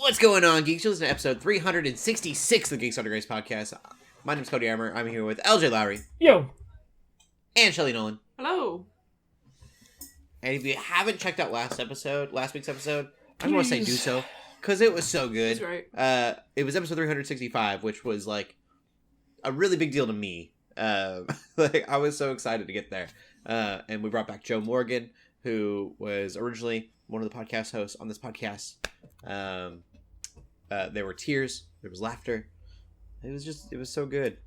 What's going on, Geeks? You're listening to episode 366 of the Geeks Under Grace podcast. My name's Cody Armour. I'm here with Lj.Lowery. Yo. And Shelley Nollan. Hello. And if you haven't checked out last week's episode, I just want to say do so, because it was so good. That's right. It was episode 365, which was, like, a really big deal to me. Like, I was so excited to get there. And we brought back Joe Morgan, who was originally one of the podcast hosts on this podcast. There were tears. There was laughter. It was so good.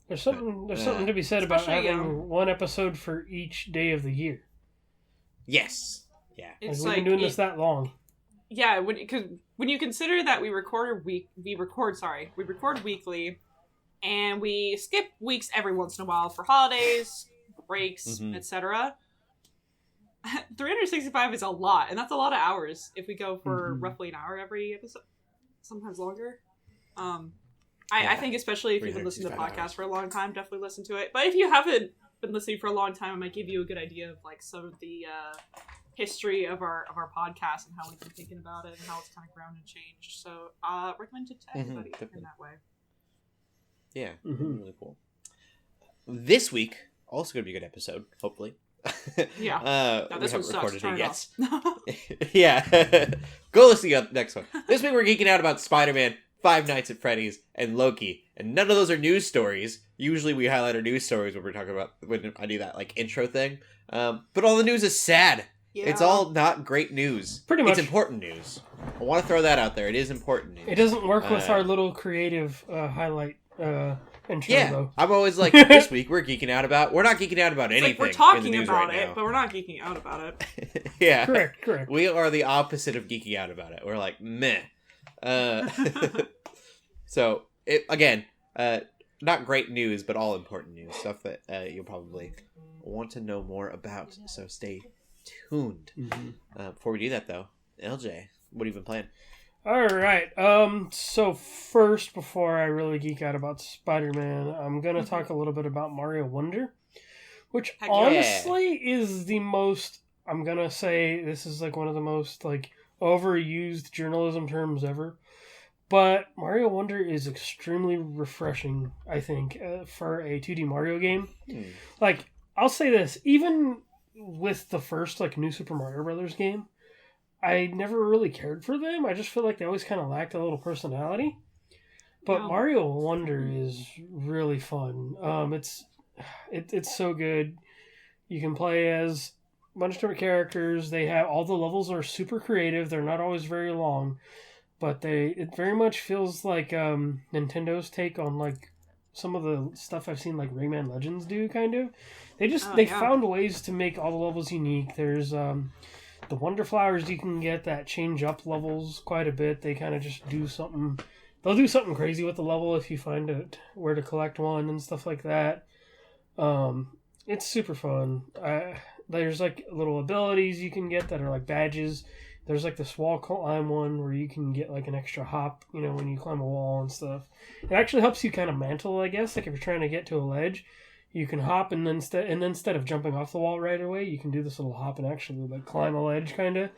There's something to be said about having one episode for each day of the year. Yes. Yeah. It's we've been doing this that long. Yeah, because when you consider that we record weekly, and we skip weeks every once in a while for holidays, breaks, etc. 365 is a lot, and that's a lot of hours if we go for roughly an hour every episode, sometimes longer. I think especially if you've been listening to the podcast for a long time, definitely listen to it. But if you haven't been listening for a long time, it might give you a good idea of like some of the history of our podcast and how we've been thinking about it and how it's kind of grown and changed. So recommend it to everybody in that way. Yeah, really cool. This week, also going to be a good episode, hopefully. Yeah. We this haven't one recorded sucks. it yet. Yeah. Go listen to the next one. This week we're geeking out about Spider-Man, Five Nights at Freddy's, and Loki. And none of those are news stories. Usually we highlight our news stories when we're talking about, when I do that like intro thing. But all the news is sad. Yeah. It's all not great news. Pretty much. It's important news. I want to throw that out there. It is important news. It doesn't work with our little creative highlight intro, though. I'm always like, this week we're not geeking out about anything. Like we're talking about it, but we're not geeking out about it. Yeah. Correct. We are the opposite of geeking out about it. We're like, meh. So, again, not great news, but all important news. Stuff that you'll probably want to know more about. So stay tuned. Before we do that, though, LJ, what have you been playing? All right. So first, before I really geek out about Spider-Man, I'm going to talk a little bit about Mario Wonder, which honestly is the most, I'm going to say this is like one of the most like overused journalism terms ever. But Mario Wonder is extremely refreshing, I think, for a 2D Mario game. Like, I'll say this, even with the first like New Super Mario Brothers game, I never really cared for them. I just feel like they always kind of lacked a little personality. But Mario Wonder is really fun. It's so good. You can play as a bunch of different characters. They have all the levels are super creative. They're not always very long, but it very much feels like Nintendo's take on like some of the stuff I've seen like Rayman Legends do. Kind of. They found ways to make all the levels unique. There's the Wonder Flowers you can get that change up levels quite a bit. They kind of just do something. They'll do something crazy with the level if you find it where to collect one and stuff like that. It's super fun. There's like little abilities you can get that are like badges. There's like this wall climb one where you can get like an extra hop, when you climb a wall and stuff. It actually helps you kind of mantle, I guess. Like if you're trying to get to a ledge, you can hop and then instead of jumping off the wall right away, you can do this little hop and actually like climb a ledge kind of.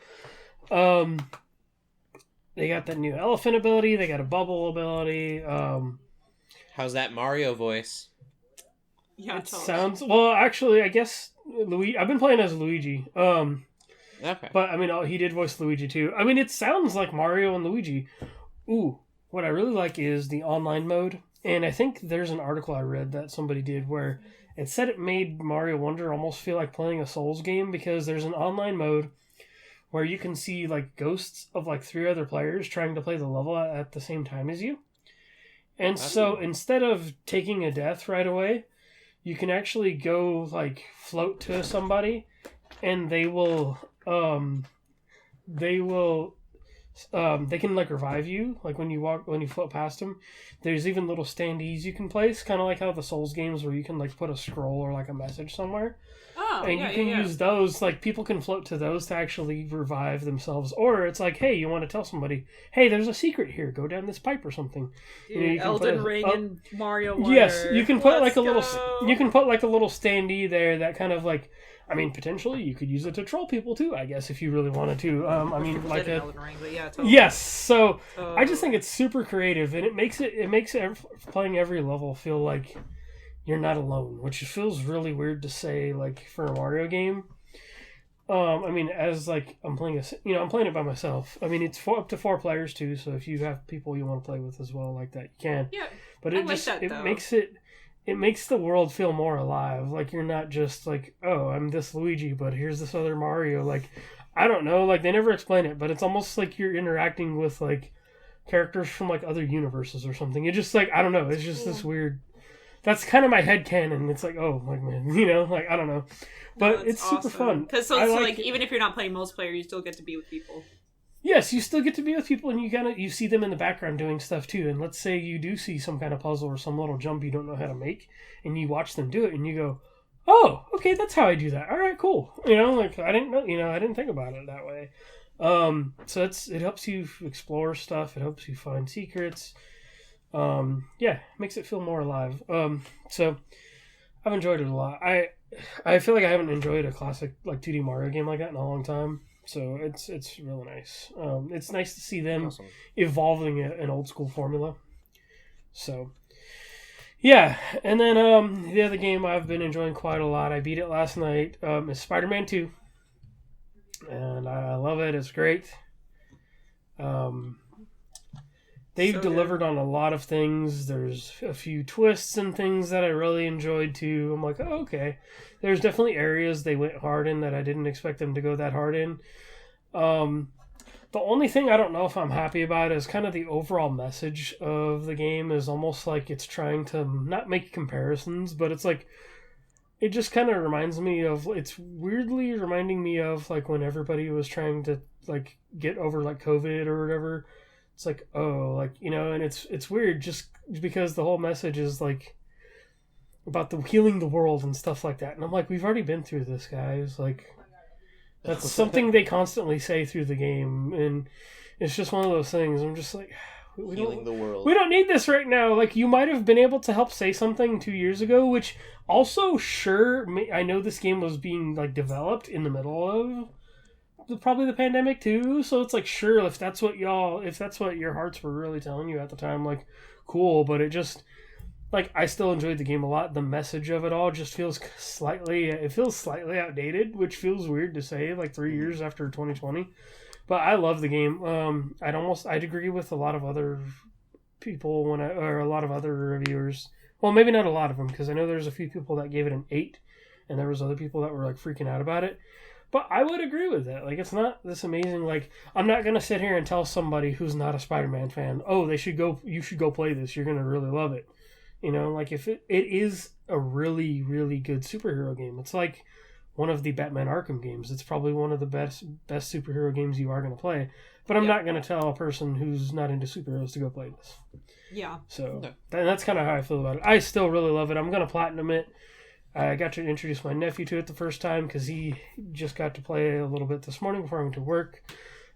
They got that new elephant ability. They got a bubble ability. How's that Mario voice? Yeah, it sounds well. Actually, I guess I've been playing as Luigi. Okay. But I mean, he did voice Luigi too. I mean, it sounds like Mario and Luigi. Ooh, what I really like is the online mode. And I think there's an article I read that somebody did where it said it made Mario Wonder almost feel like playing a Souls game because there's an online mode where you can see like ghosts of like 3 other players trying to play the level at the same time as you. And so instead of taking a death right away, you can actually go like float to somebody and they can like revive you like when you float past them. There's even little standees you can place, kind of like how the Souls games where you can like put a scroll or like a message somewhere. And you can use those, like people can float to those to actually revive themselves. Or it's like, hey, you want to tell somebody, hey, there's a secret here, go down this pipe or something. Dude, Elden Ring and Mario Wonder. Yes, you can put like a little standee there that kind of like, I mean, potentially you could use it to troll people too, I guess, if you really wanted to. I mean, like a... Ring, but yeah, totally. Yes, so I just think it's super creative, and it makes playing every level feel like you're not alone, which feels really weird to say, like, for a Mario game. I mean, as like I'm playing I'm playing it by myself. I mean, it's up to 4 players too, so if you have people you want to play with as well like that, you can. Yeah, but it makes the world feel more alive. Like you're not just like, oh, I'm this Luigi, but here's this other Mario. Like, I don't know. Like they never explain it, but it's almost like you're interacting with like characters from like other universes or something. It just like I don't know. It's just this weird. That's kind of my headcanon. It's like, oh, like man, like I don't know. But it's awesome. Super fun. Because so it's like even if you're not playing multiplayer, you still get to be with people. Yes, you still get to be with people, and you see them in the background doing stuff too. And let's say you do see some kind of puzzle or some little jump you don't know how to make, and you watch them do it, and you go, "Oh, okay, that's how I do that. All right, cool." Like I didn't know, I didn't think about it that way. So it helps you explore stuff. It helps you find secrets. It makes it feel more alive. So I've enjoyed it a lot. I feel like I haven't enjoyed a classic like 2D Mario game like that in a long time. So it's really nice. It's nice to see them evolving an old school formula. So yeah, and then the other game I've been enjoying quite a lot. I beat it last night. Is Spider-Man 2, and I love it. It's great. They've delivered on a lot of things. There's a few twists and things that I really enjoyed too. I'm like, oh, okay. There's definitely areas they went hard in that I didn't expect them to go that hard in. The only thing I don't know if I'm happy about is kind of the overall message of the game is almost like it's trying to not make comparisons, but it's like, it just kind of reminds me of, it's weirdly reminding me of like when everybody was trying to like get over like COVID or whatever. It's like, oh, like, and it's weird just because the whole message is like about the healing the world and stuff like that. And I'm like, we've already been through this, guys. Like, that's something they constantly say through the game. And it's just one of those things. I'm just like, healing the world. We don't need this right now. Like, you might have been able to help say something 2 years ago, which also, sure, I know this game was being like developed in the middle of probably the pandemic too, so it's like, sure, if that's what your hearts were really telling you at the time, like, cool, but it just, like, I still enjoyed the game a lot. The message of it all just feels slightly outdated, which feels weird to say, like, 3 years after 2020, but I love the game. I'd agree with a lot of other people or a lot of other reviewers, well, maybe not a lot of them, because I know there's a few people that gave it an 8, and there was other people that were, like, freaking out about it. But I would agree with that. Like, it's not this amazing. Like, I'm not going to sit here and tell somebody who's not a Spider-Man fan, oh, you should go play this. You're going to really love it. Like, if it is a really, really good superhero game. It's like one of the Batman Arkham games. It's probably one of the best superhero games you are going to play. But I'm not going to tell a person who's not into superheroes to go play this. Yeah. So, that's kind of how I feel about it. I still really love it. I'm going to platinum it. I got to introduce my nephew to it the first time because he just got to play a little bit this morning before I went to work.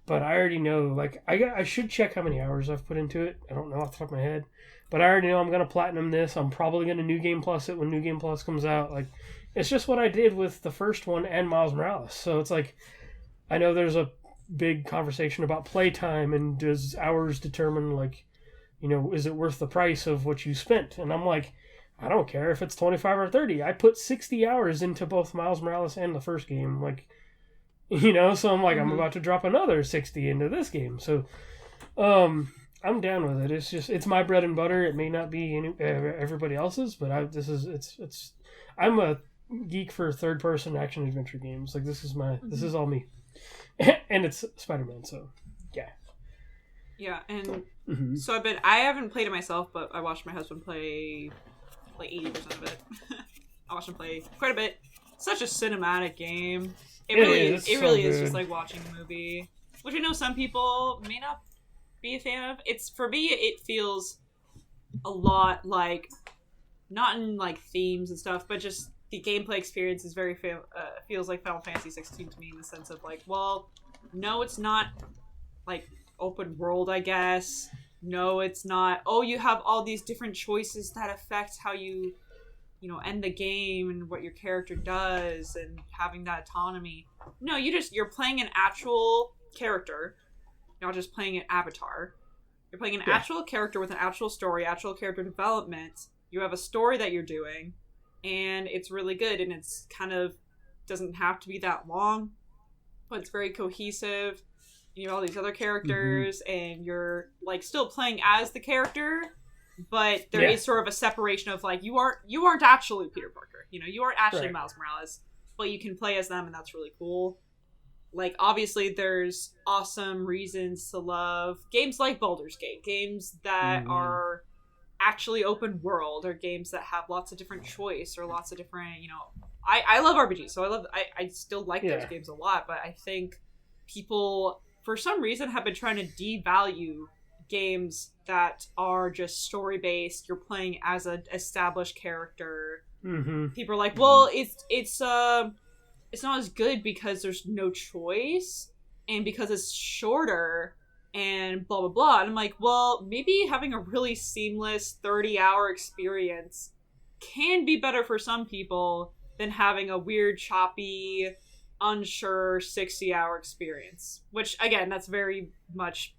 But I already know, like, I should check how many hours I've put into it. I don't know off the top of my head. But I already know I'm going to platinum this. I'm probably going to New Game Plus it when New Game Plus comes out. Like, it's just what I did with the first one and Miles Morales. So it's like, I know there's a big conversation about playtime and does hours determine, like, is it worth the price of what you spent? And I'm like, I don't care if it's 25 or 30. I put 60 hours into both Miles Morales and the first game. Like, so I'm like, I'm about to drop another 60 into this game. So, I'm down with it. It's my bread and butter. It may not be everybody else's, but I'm a geek for third person action adventure games. Like, this is all me. And it's Spider-Man, so yeah. Yeah, and so I haven't played it myself, but I watched my husband play like 80% of it. I watched him play quite a bit. Such a cinematic game. It really is just like watching a movie, which I know some people may not be a fan of. For me, it feels a lot like, not in like themes and stuff, but just the gameplay experience is very feels like Final Fantasy 16 to me, in the sense of like, well, no, it's not like open world, I guess. No, it's not. Oh, you have all these different choices that affect how you end the game and what your character does and having that autonomy. No, you're playing an actual character, not just playing an avatar. You're playing an actual character with an actual story, actual character development. You have a story that you're doing, and it's really good, and it's kind of doesn't have to be that long, but it's very cohesive. You have all these other characters, and you're like still playing as the character, but there is sort of a separation of like you aren't actually Peter Parker. You aren't actually Miles Morales, but you can play as them, and that's really cool. Like, obviously, there's awesome reasons to love games like Baldur's Gate, games that are actually open world, or games that have lots of different choice, or lots of different, I love RPGs, so I still like those games a lot, but I think people, for some reason, have been trying to devalue games that are just story-based, you're playing as an established character. People are like, well, it's not as good because there's no choice, and because it's shorter, and blah, blah, blah. And I'm like, well, maybe having a really seamless 30-hour experience can be better for some people than having a weird, choppy, unsure 60-hour experience. Which, again, that's very much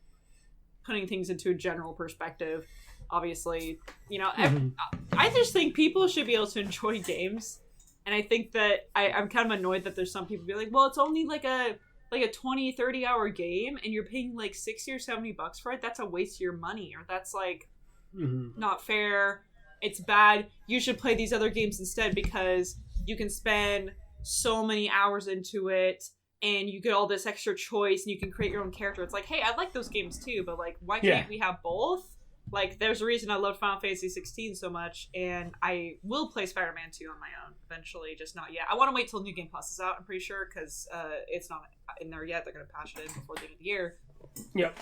putting things into a general perspective. Obviously, I just think people should be able to enjoy games. And I think that I'm kind of annoyed that there's some people be like, well, it's only like a 20, 30 hour game and you're paying like $60 or $70 for it. That's a waste of your money, or that's like not fair. It's bad. You should play these other games instead because you can spend so many hours into it and you get all this extra choice and you can create your own character. It's like, hey, I like those games too, but like, why can't we have both? Like, there's a reason I love Final Fantasy 16 so much, and I will play Spider-Man 2 on my own eventually, just not yet. I want to wait till New Game Plus is out, I'm pretty sure, because it's not in there yet. They're going to patch it in before the end of the year. Yep.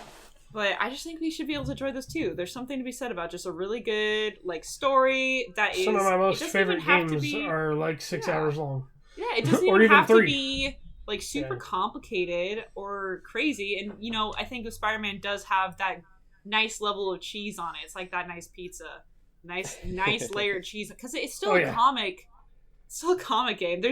But I just think we should be able to enjoy this too. There's something to be said about just a really good, like, story that is... Some of my most favorite games are like 6 hours long. Yeah, it doesn't even have to be like super complicated or crazy. And, I think the Spider-Man does have that nice level of cheese on it. It's like that nice pizza, nice layered cheese, because it's still a comic. It's still a comic game.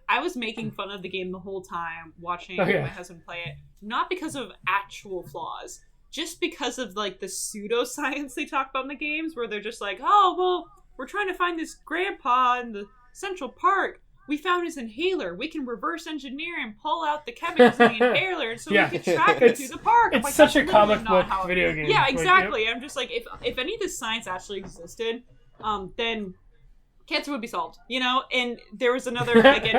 I was making fun of the game the whole time watching my husband play it, not because of actual flaws, just because of like the pseudoscience they talk about in the games, where they're just like, oh well, we're trying to find this grandpa in the Central Park. We found his inhaler. We can reverse engineer and pull out the chemicals in the inhaler so we can track him through the park. It's like, such a comic book video game. Yeah, exactly. Like, I'm just like, if any of this science actually existed, then cancer would be solved, And there was another, again,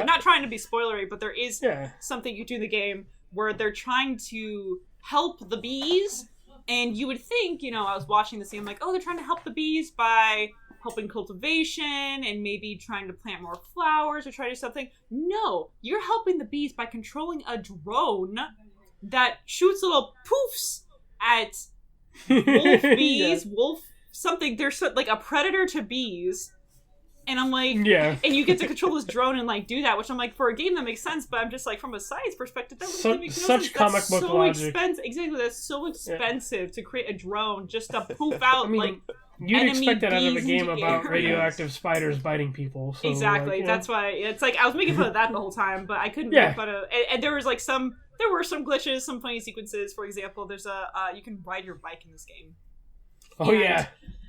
not trying to be spoilery, but there is something you do in the game where they're trying to help the bees, and you would think, I was watching the scene, I'm like, oh, they're trying to help the bees by helping cultivation and maybe trying to plant more flowers or try to do something. No, you're helping the bees by controlling a drone that shoots little poofs at wolf bees, wolf something. There's like a predator to bees. And I'm like, and you get to control this drone and like do that, which I'm like, for a game that makes sense, but I'm just like, from a science perspective, that doesn't make no sense. Such comic book logic. Expensive. Exactly, that's so expensive to create a drone just to poof out like. You'd expect that out of a game about radioactive spiders biting people. So, exactly, like, that's why it's like I was making fun of that the whole time, but I couldn't make fun of. And there was like there were some glitches, some funny sequences. For example, there's you can ride your bike in this game. Oh yeah.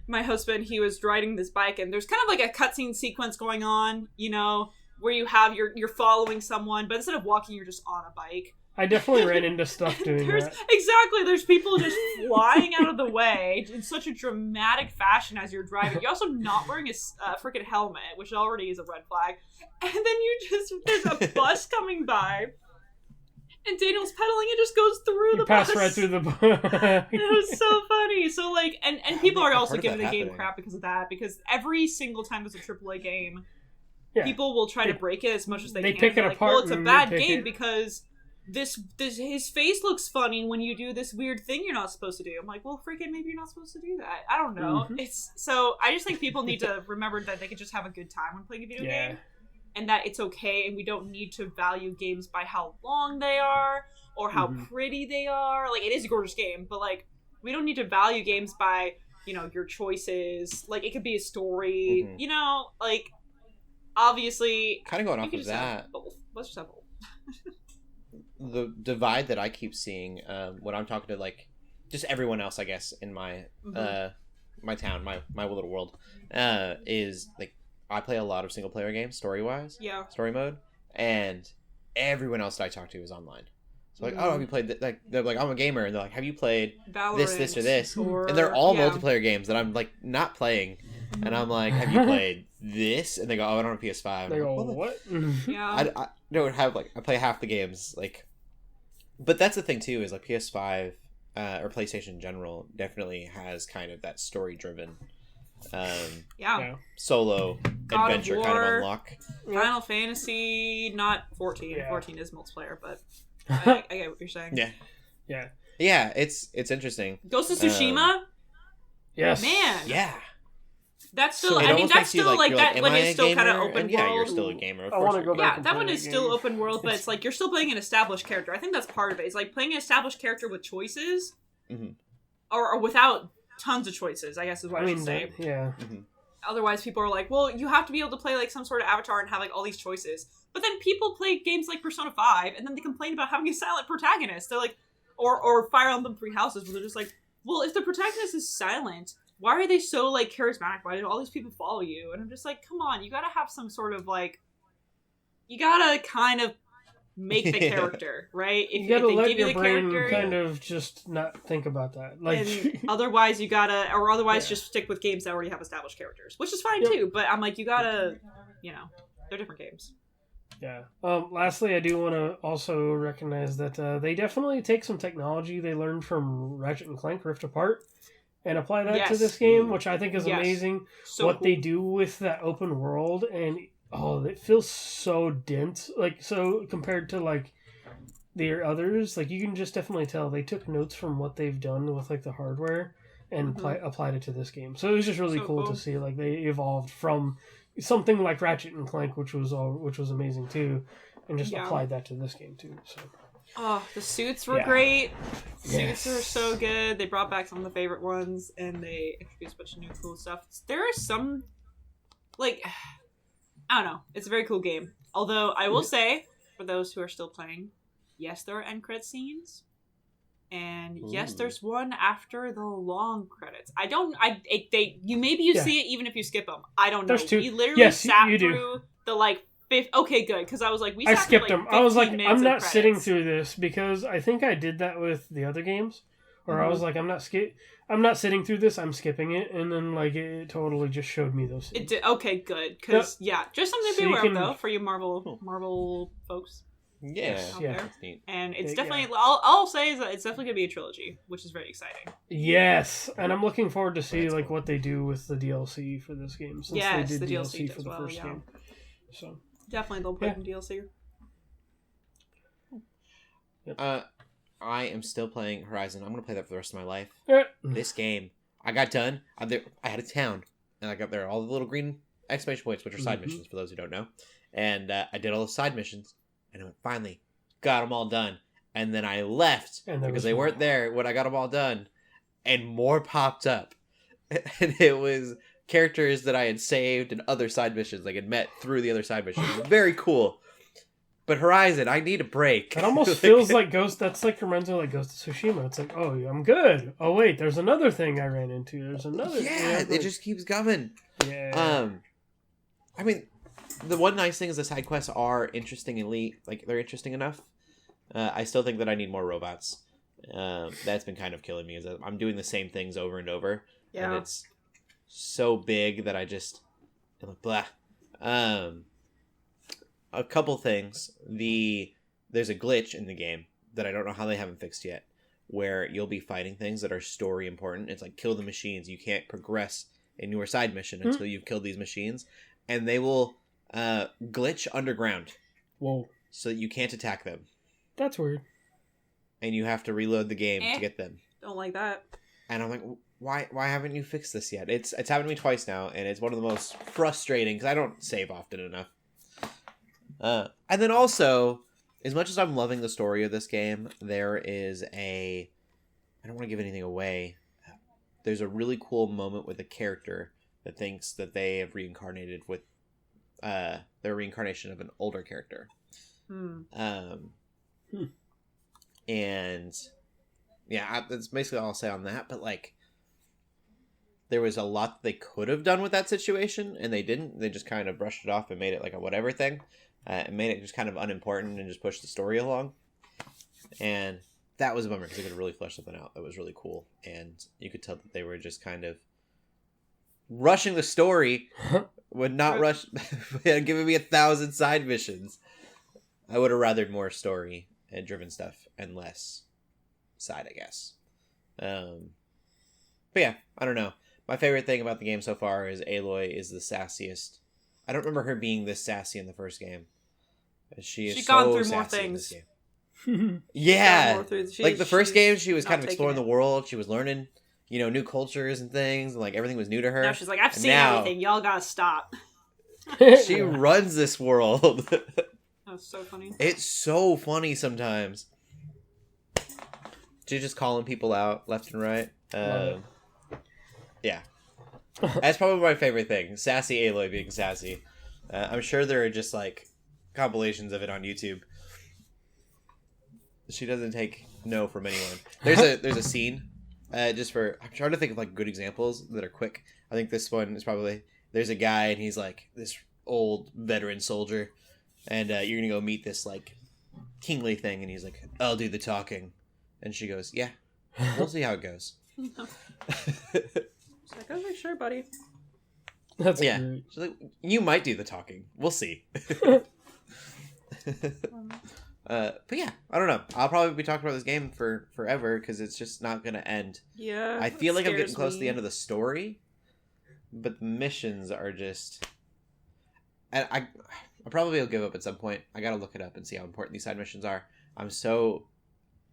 My husband, he was riding this bike, and there's kind of like a cutscene sequence going on, where you have you're following someone, but instead of walking, you're just on a bike. I definitely ran into stuff doing that. Exactly. There's people just flying out of the way in such a dramatic fashion as you're driving. You're also not wearing a freaking helmet, which already is a red flag. And then there's a bus coming by, and Daniel's pedaling and just goes through the bus. Pass right through the bus. It was so funny. So like, and people are also giving the game crap because of that, because every single time there's a AAA game, people will try to break it as much as they can. They pick it apart. Well, it's a bad game because this his face looks funny when you do this weird thing you're not supposed to do. I'm like, well, freaking maybe you're not supposed to do that. I don't know. It's so I just think people need to remember that they can just have a good time when playing a video game, and that it's okay, and we don't need to value games by how long they are or how pretty they are. Like, it is a gorgeous game, but like, we don't need to value games by your choices. Like, it could be a story, like, obviously... Kind of going off of that. Let's just have both. The divide that I keep seeing when I'm talking to, like, just everyone else, I guess, in my my town, my little world, is, like, I play a lot of single-player games, story-wise. Yeah. Story mode. And everyone else that I talk to is online. So, like, oh, have you played... Like, they're like, I'm a gamer. And they're like, have you played Valorant, this, or this? or... And they're all multiplayer games that I'm, like, not playing. And I'm like, have you played this? And they go, oh, I don't have a PS5. They go, what? Yeah. I don't have, like, I play half the games, like... But that's the thing, too, is, like, PS5, or PlayStation in general, definitely has kind of that story-driven, solo God adventure of kind War, of unlock. Final Fantasy, not 14. Yeah. 14 is multiplayer, but I get what you're saying. Yeah, it's interesting. Ghost of Tsushima? Yes. Man. Yeah. That's still, It almost that's makes you, still, like, that am one I is a still kind of gamer? open And world. yeah, you're still a gamer. Of I course wanna you're go a back Yeah, that one is still game. open world, but it's like, you're still playing an established character. I think that's part of it. It's like playing an established character with choices, or without tons of choices, I guess is what I should say. Yeah. Otherwise, people are like, well, you have to be able to play, like, some sort of avatar and have, like, all these choices. But then people play games like Persona 5, and then they complain about having a silent protagonist. They're like, or Fire Emblem Three Houses, where they're just like, well, if the protagonist is silent, why are they so, like, charismatic? Why do all these people follow you? And I'm just like, come on, you gotta have some sort of, like, you gotta kind of make the character, right? You gotta if they let give you your the brain character, kind of just not think about that. Like, and otherwise you gotta, or otherwise just stick with games that already have established characters, which is fine too. But I'm like, you gotta, they're different games. Yeah. Lastly, I do want to also recognize that they definitely take some technology they learned from Ratchet and Clank Rift Apart and apply that to this game, which I think is amazing. So what cool. they do with that open world, and it feels so dense, like, so compared to, like, the others, like, you can just definitely tell they took notes from what they've done with, like, the hardware and applied it to this game. So it was just really cool to see, like, they evolved from something like Ratchet and Clank, which was amazing too, and just applied that to this game too. So. Oh, the suits were great. Suits were so good. They brought back some of the favorite ones, and they introduced a bunch of new cool stuff. There are some, like, I don't know. It's a very cool game. Although, I will say, for those who are still playing, yes, there are end credit scenes. And yes, there's one after the long credits. Maybe you see it even if you skip them. I don't know. There's two. We literally sat through do. the, like, okay, good, because I was like, I skipped them. I was like, I'm not sitting credits. through this, because I think I did that with the other games, where I was like, I'm not sitting through this. I'm skipping it, and then, like, it totally just showed me those scenes. It did. Okay, good, because just something to be aware of, though, for you Marvel folks. Yeah, that's neat. And it's definitely. All I'll say is that it's definitely gonna be a trilogy, which is very exciting. Yes, and I'm looking forward to see like what they do with the DLC for this game, since they did the DLC for the first game. So definitely they'll put in DLC. Yep. I am still playing Horizon. I'm gonna play that for the rest of my life. Yeah. This game, I got done. I had a town, and I got there all the little green exclamation points, which are side missions for those who don't know. And I did all the side missions, and I finally got them all done. And then I left because they weren't there when I got them all done, and more popped up, and it was characters that I had saved and other side missions, like had met through the other side missions. It was very cool. But Horizon, I need a break. It almost feels like Ghost. That's like reminds me of like Ghost of Tsushima. It's like, oh, I'm good. Oh wait, there's another thing I ran into. There's another. Yeah, it just keeps coming. Yeah. I mean, the one nice thing is the side quests are interesting and like they're interesting enough. I still think that I need more robots. That's been kind of killing me. Is that I'm doing the same things over and over, and it's so big that I just I'm like blah. A couple things. There's a glitch in the game that I don't know how they haven't fixed yet, where you'll be fighting things that are story important. It's like kill the machines. You can't progress in your side mission until you've killed these machines, and they will glitch underground. Whoa! So that you can't attack them. That's weird. And you have to reload the game to get them. Don't like that. And I'm like, why haven't you fixed this yet? It's happened to me twice now, and it's one of the most frustrating because I don't save often enough. And then also, as much as I'm loving the story of this game, there is I don't want to give anything away. there's a really cool moment with a character that thinks that they have reincarnated with their reincarnation of an older character. And yeah, that's basically all I'll say on that. But like, there was a lot that they could have done with that situation, and they didn't. They just kind of brushed it off and made it like a whatever thing. And made it just kind of unimportant and just pushed the story along. And that was a bummer because they could have really fleshed something out that was really cool. And you could tell that they were just kind of rushing the story. Would not rush, giving me 1,000 side missions. I would have rathered more story and driven stuff and less side, I guess. But yeah, I don't know. My favorite thing about the game so far is Aloy is the sassiest. I don't remember her being this sassy in the first game. She's gone through more things. Yeah, like the first game, she was kind of exploring the world. She was learning, new cultures and things. And, like everything was new to her. Now she's like, I've seen everything. Y'all gotta stop. She runs this world. That's so funny. It's so funny sometimes. She's just calling people out left and right. Yeah. That's probably my favorite thing. Sassy Aloy being sassy. I'm sure there are just like compilations of it on YouTube. She doesn't take no from anyone. There's a scene. I'm trying to think of like good examples that are quick. I think this one is probably, there's a guy and he's like this old veteran soldier, and you're gonna go meet this like kingly thing, and he's like, I'll do the talking, and she goes, yeah, we'll see how it goes. It's like, okay, sure, buddy. That's great. She's like, you might do the talking. We'll see. But yeah, I don't know. I'll probably be talking about this game for forever because it's just not going to end. Yeah. I feel like I'm getting close to the end of the story, but the missions are just. And I probably will give up at some point. I got to look it up and see how important these side missions are. I'm so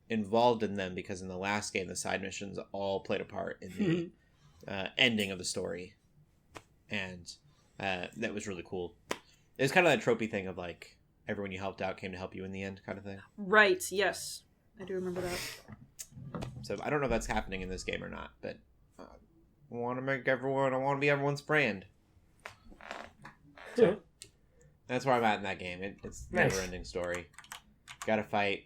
involved in them because in the last game, the side missions all played a part in the ending of the story, and that was really cool. It was kind of that tropey thing of like, everyone you helped out came to help you in the end kind of thing. Right, yes. I do remember that. So I don't know if that's happening in this game or not, but I want to be everyone's friend. So that's where I'm at in that game. It's a never-ending story. Gotta fight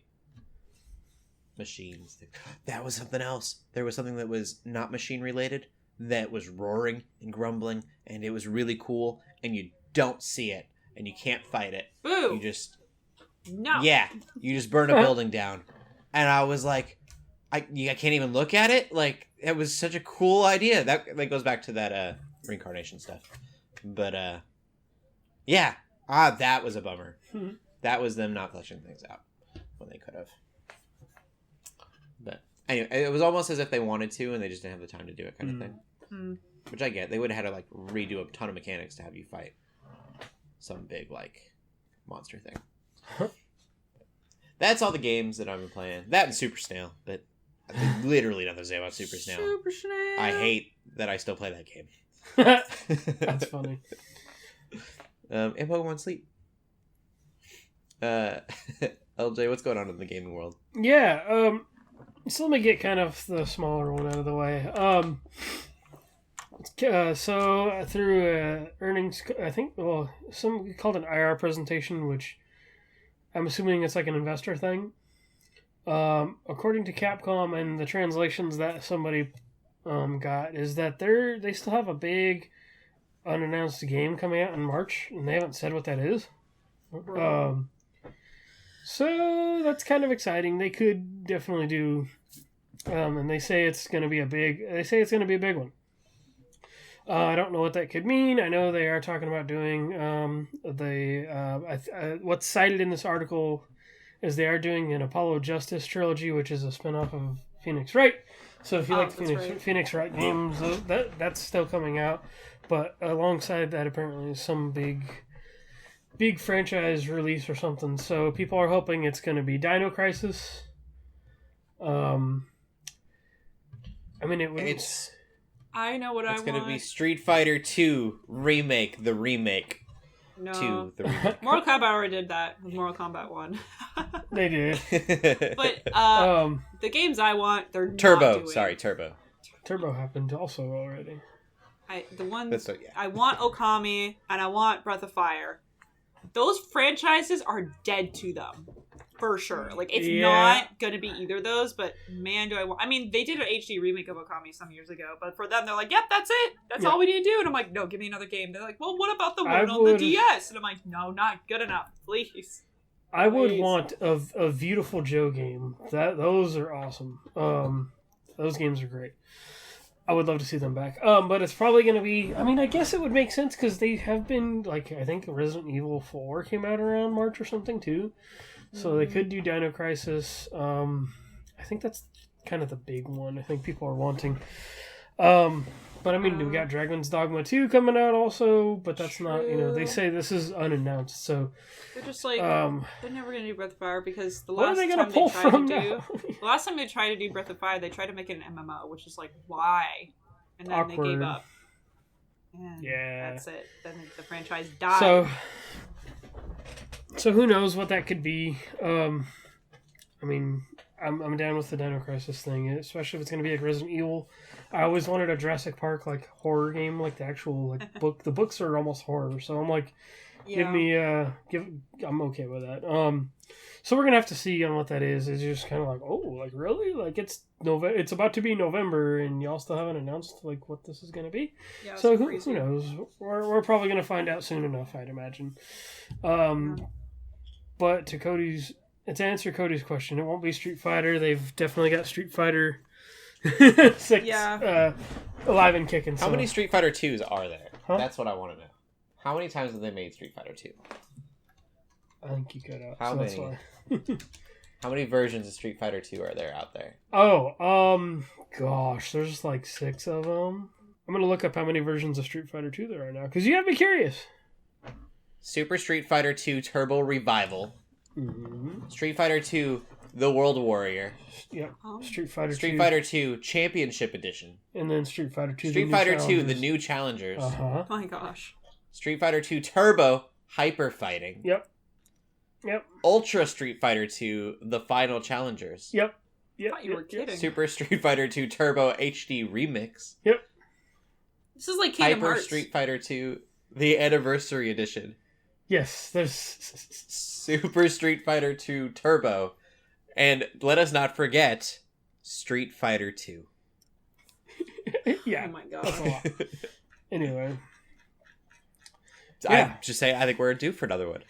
machines. That was something else. There was something that was not machine-related that was roaring and grumbling, and it was really cool, and you don't see it. And you can't fight it. Boo! You just... No! Yeah. You just burn a building down. And I was like, I can't even look at it? Like, it was such a cool idea. That goes back to that reincarnation stuff. But, yeah. That was a bummer. That was them not fleshing things out when they could have. But, anyway, it was almost as if they wanted to and they just didn't have the time to do it kind of thing. Which I get. They would have had to, like, redo a ton of mechanics to have you fight some big like monster thing. That's all the games that I've been playing. That and Super Snail, but literally nothing to say about Super Snail. Super Snail. I hate that I still play that game. That's funny. And Pokemon Sleep. LJ, what's going on in the gaming world? Yeah, so let me get kind of the smaller one out of the way. So through earnings, I think, some called an IR presentation, which I'm assuming it's like an investor thing. According to Capcom and the translations that somebody got, is that they still have a big unannounced game coming out in March, and they haven't said what that is. So that's kind of exciting. They could definitely do, and they say it's going to be a big one. I don't know what that could mean. I know they are talking about doing what's cited in this article is they are doing an Apollo Justice trilogy, which is a spinoff of Phoenix Wright. So if you like the Phoenix Wright games, that's still coming out. But alongside that, apparently, is some big franchise release or something. So people are hoping it's going to be Dino Crisis. I mean, I know what I want. It's going to be Street Fighter 2 Remake, the remake. No. 2, the remake. Mortal Kombat already did that with Mortal Kombat 1. They did. But the games I want, they're Turbo. not doing. Sorry, Turbo. Turbo happened also already. I want Okami and I want Breath of Fire. Those franchises are dead to them. For sure. Like, it's not going to be either of those, but man, do I want... I mean, they did an HD remake of Okami some years ago, but for them, they're like, yep, that's it. That's all we need to do. And I'm like, no, give me another game. They're like, well, what about the one on the DS? And I'm like, no, not good enough. Please. I would want a Beautiful Joe game. Those are awesome. Those games are great. I would love to see them back. But it's probably going to be... I mean, I guess it would make sense because they have been... Like, I think Resident Evil 4 came out around March or something, too. So they could do Dino Crisis. I think that's kind of the big one. I think people are wanting. But I mean, we got Dragon's Dogma 2 coming out also, but that's not, they say this is unannounced, so... They're just like, they're never going to do Breath of Fire because the last time the last time they tried to do Breath of Fire, they tried to make it an MMO, which is like, why? And then they gave up. And that's it. Then the franchise died. So who knows what that could be? I mean, I'm down with the Dino Crisis thing, especially if it's going to be like Resident Evil. I always wanted a Jurassic Park like horror game, like the actual book. The books are almost horror, so I'm like, I'm okay with that. So we're gonna have to see on what that is. It's just kind of like, really? Like it's about to be November, and y'all still haven't announced like what this is gonna be. Yeah, so who knows? We're probably gonna find out soon enough, I'd imagine. But to answer Cody's question, it won't be Street Fighter. They've definitely got Street Fighter 6 alive and kicking. How many Street Fighter 2s are there? Huh? That's what I want to know. How many times have they made Street Fighter 2? I think you cut out. How many? That's why. How many versions of Street Fighter 2 are there out there? Gosh, there's like 6 of them. I'm gonna look up how many versions of Street Fighter 2 there are now, because you have me curious. Super Street Fighter 2 Turbo Revival. Mm-hmm. Street Fighter 2 The World Warrior. Yep. Street Fighter 2 Championship Edition. And then Street Fighter 2 Street Fighter 2 The New Challengers. Uh-huh. Oh my gosh. Street Fighter 2 Turbo Hyper Fighting. Yep. Ultra Street Fighter 2 The Final Challengers. Yep. I thought you were kidding. Super Street Fighter 2 Turbo HD Remix. Yep. This is like Kingdom Hearts. Hyper Street Fighter 2 The Anniversary Edition. Yes, there's Super Street Fighter 2 Turbo. And let us not forget Street Fighter 2. Yeah. Oh my god. That's a lot. Anyway. I just say I think we're due for another one.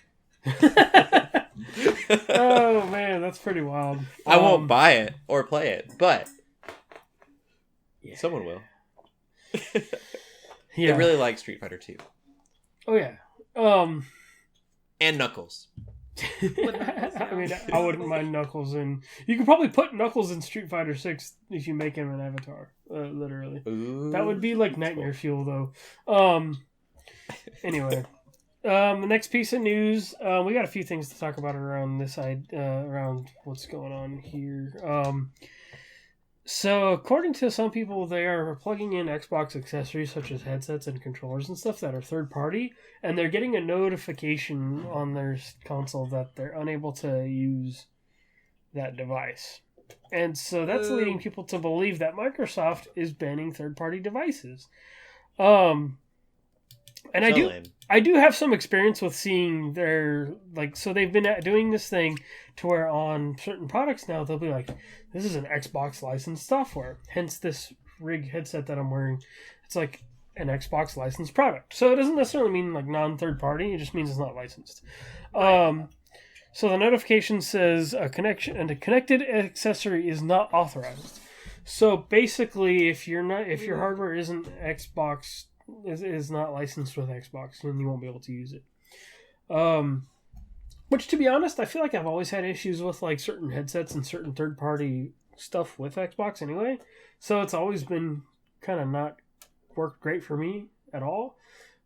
Oh man, that's pretty wild. I won't buy it or play it, but someone will. They really like Street Fighter 2. Oh yeah. And Knuckles. I mean, I wouldn't mind Knuckles in. You could probably put Knuckles in Street Fighter 6 if you make him an avatar. Literally. Ooh, that would be like nightmare fuel, though. Anyway, the next piece of news, we got a few things to talk about around this side, around what's going on here. So, according to some people, they are plugging in Xbox accessories such as headsets and controllers and stuff that are third party, and they're getting a notification on their console that they're unable to use that device. And so that's leading people to believe that Microsoft is banning third party devices. And I do have some experience with seeing their, so they've been doing this thing to where on certain products now, they'll be like, this is an Xbox licensed software. Hence this rig headset that I'm wearing. It's like an Xbox licensed product. So it doesn't necessarily mean like non-third party. It just means it's not licensed. So the notification says a connected accessory is not authorized. So basically, if your hardware isn't Xbox, is not licensed with Xbox, then you won't be able to use it. Which, to be honest, I feel like I've always had issues with like certain headsets and certain third-party stuff with Xbox anyway. So it's always been kind of not worked great for me at all.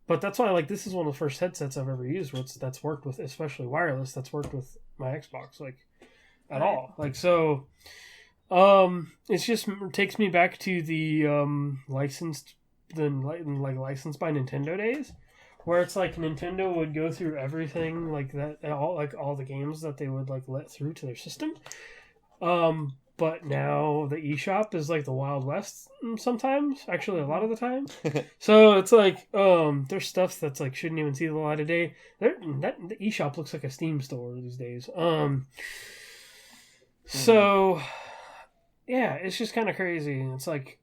But that's why this is one of the first headsets I've ever used that's worked with, especially wireless, that's worked with my Xbox at all. It just takes me back to the licensed by Nintendo days, where it's like Nintendo would go through everything like that, all the games that they would let through to their system. but now the eShop is like the Wild West sometimes, actually a lot of the time. So it's like, there's stuff that's like shouldn't even see the light of day. The eShop looks like a Steam store these days. So yeah, it's just kind of crazy. It's like,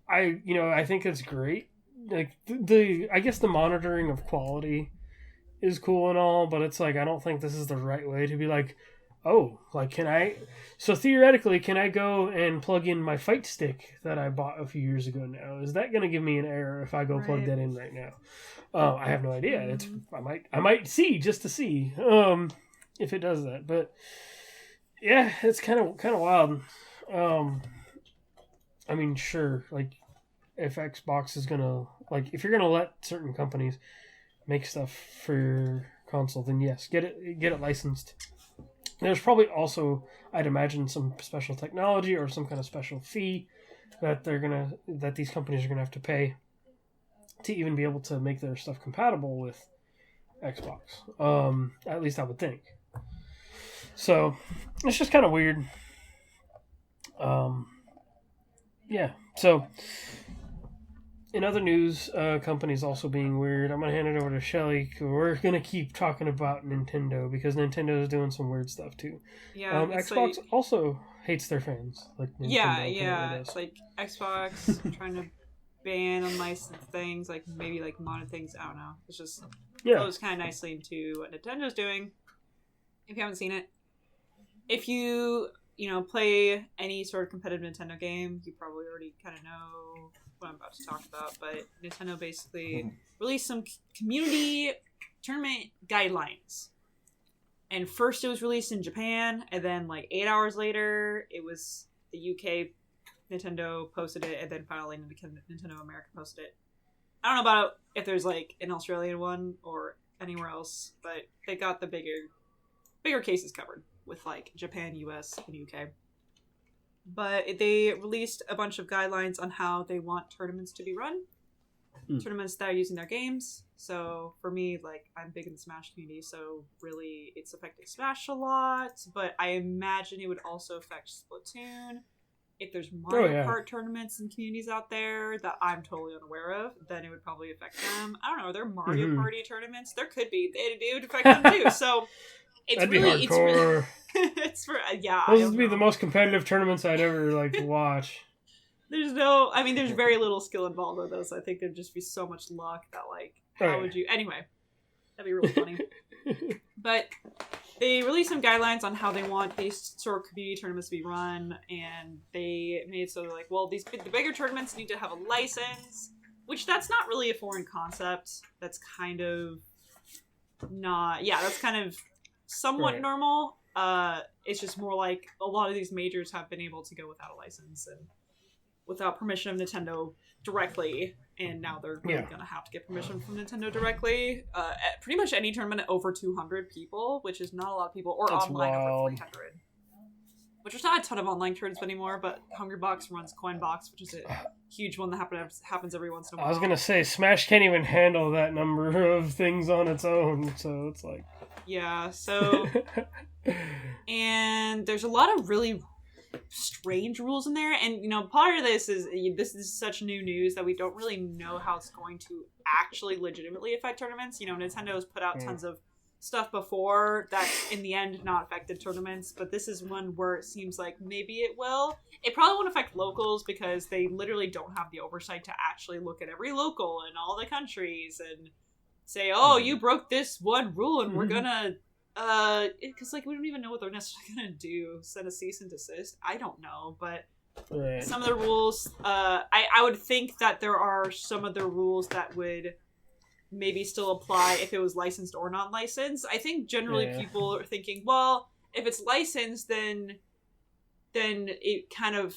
I think it's great. Like I guess the monitoring of quality is cool and all, but it's like, I don't think this is the right way to be like, oh, like, so theoretically, can I go and plug in my fight stick that I bought a few years ago now? Is that going to give me an error if I go plug that in right now? I have no idea. I might see just to see, if it does that, but yeah, it's kind of wild. I mean, sure, like, if Xbox is gonna, like, if you're gonna let certain companies make stuff for your console, then yes, get it licensed. There's probably also, I'd imagine, some special technology or some kind of special fee that these companies are gonna have to pay to even be able to make their stuff compatible with Xbox. At least I would think. So it's just kind of weird. Yeah. So in other news, companies also being weird, I'm going to hand it over to Shelley. We're going to keep talking about Nintendo because Nintendo is doing some weird stuff too. Yeah, Xbox also hates their fans. Like Nintendo yeah. It's like Xbox trying to ban unlicensed things, like maybe like modded things. I don't know. It's just goes kind of nicely into what Nintendo's doing. If you haven't seen it, if you play any sort of competitive Nintendo game, you probably already kind of know what I'm about to talk about, but Nintendo basically released some community tournament guidelines. And first it was released in Japan, and then like 8 hours later, it was the UK Nintendo posted it, and then finally Nintendo America posted it. I don't know about if there's like an Australian one or anywhere else, but they got the bigger cases covered with like Japan, US, and UK. But they released a bunch of guidelines on how they want tournaments to be run. Tournaments that are using their games. So for me, like, I'm big in the Smash community, so really it's affecting Smash a lot. But I imagine it would also affect Splatoon. If there's Mario Kart tournaments and communities out there that I'm totally unaware of, then it would probably affect them. I don't know, are there Mario Party tournaments? There could be. It would affect them too. So that'd be hardcore. It's for Those would be the most competitive tournaments I'd ever watch. There's very little skill involved with those. I think there'd just be so much luck that how would you anyway? That'd be really funny. But they released some guidelines on how they want these sort of community tournaments to be run, and they made it so they're like, well, the bigger tournaments need to have a license, which that's not really a foreign concept. That's kind of not. Yeah, that's kind of somewhat normal. It's just more like a lot of these majors have been able to go without a license and without permission of Nintendo directly, and now they're really gonna have to get permission from Nintendo directly. At pretty much any tournament over 200 people, which is not a lot of people, or that's online over 300. Which there's not a ton of online tournaments anymore, but Hungrybox runs Coinbox, which is a huge one that happens every once in a while. I was gonna say, Smash can't even handle that number of things on its own, so it's like... Yeah, so... And there's a lot of really strange rules in there, and part of this is such new news that we don't really know how it's going to actually legitimately affect tournaments. Nintendo has put out tons of stuff before that in the end not affected tournaments, but this is one where it seems like maybe it will. It probably won't affect locals because they literally don't have the oversight to actually look at every local in all the countries and say, oh, you broke this one rule and we're gonna because we don't even know what they're necessarily gonna do, send a cease and desist. I don't know, but some of the rules, I would think that there are some of the rules that would maybe still apply if it was licensed or not licensed. I think generally people are thinking, well, if it's licensed, then it kind of,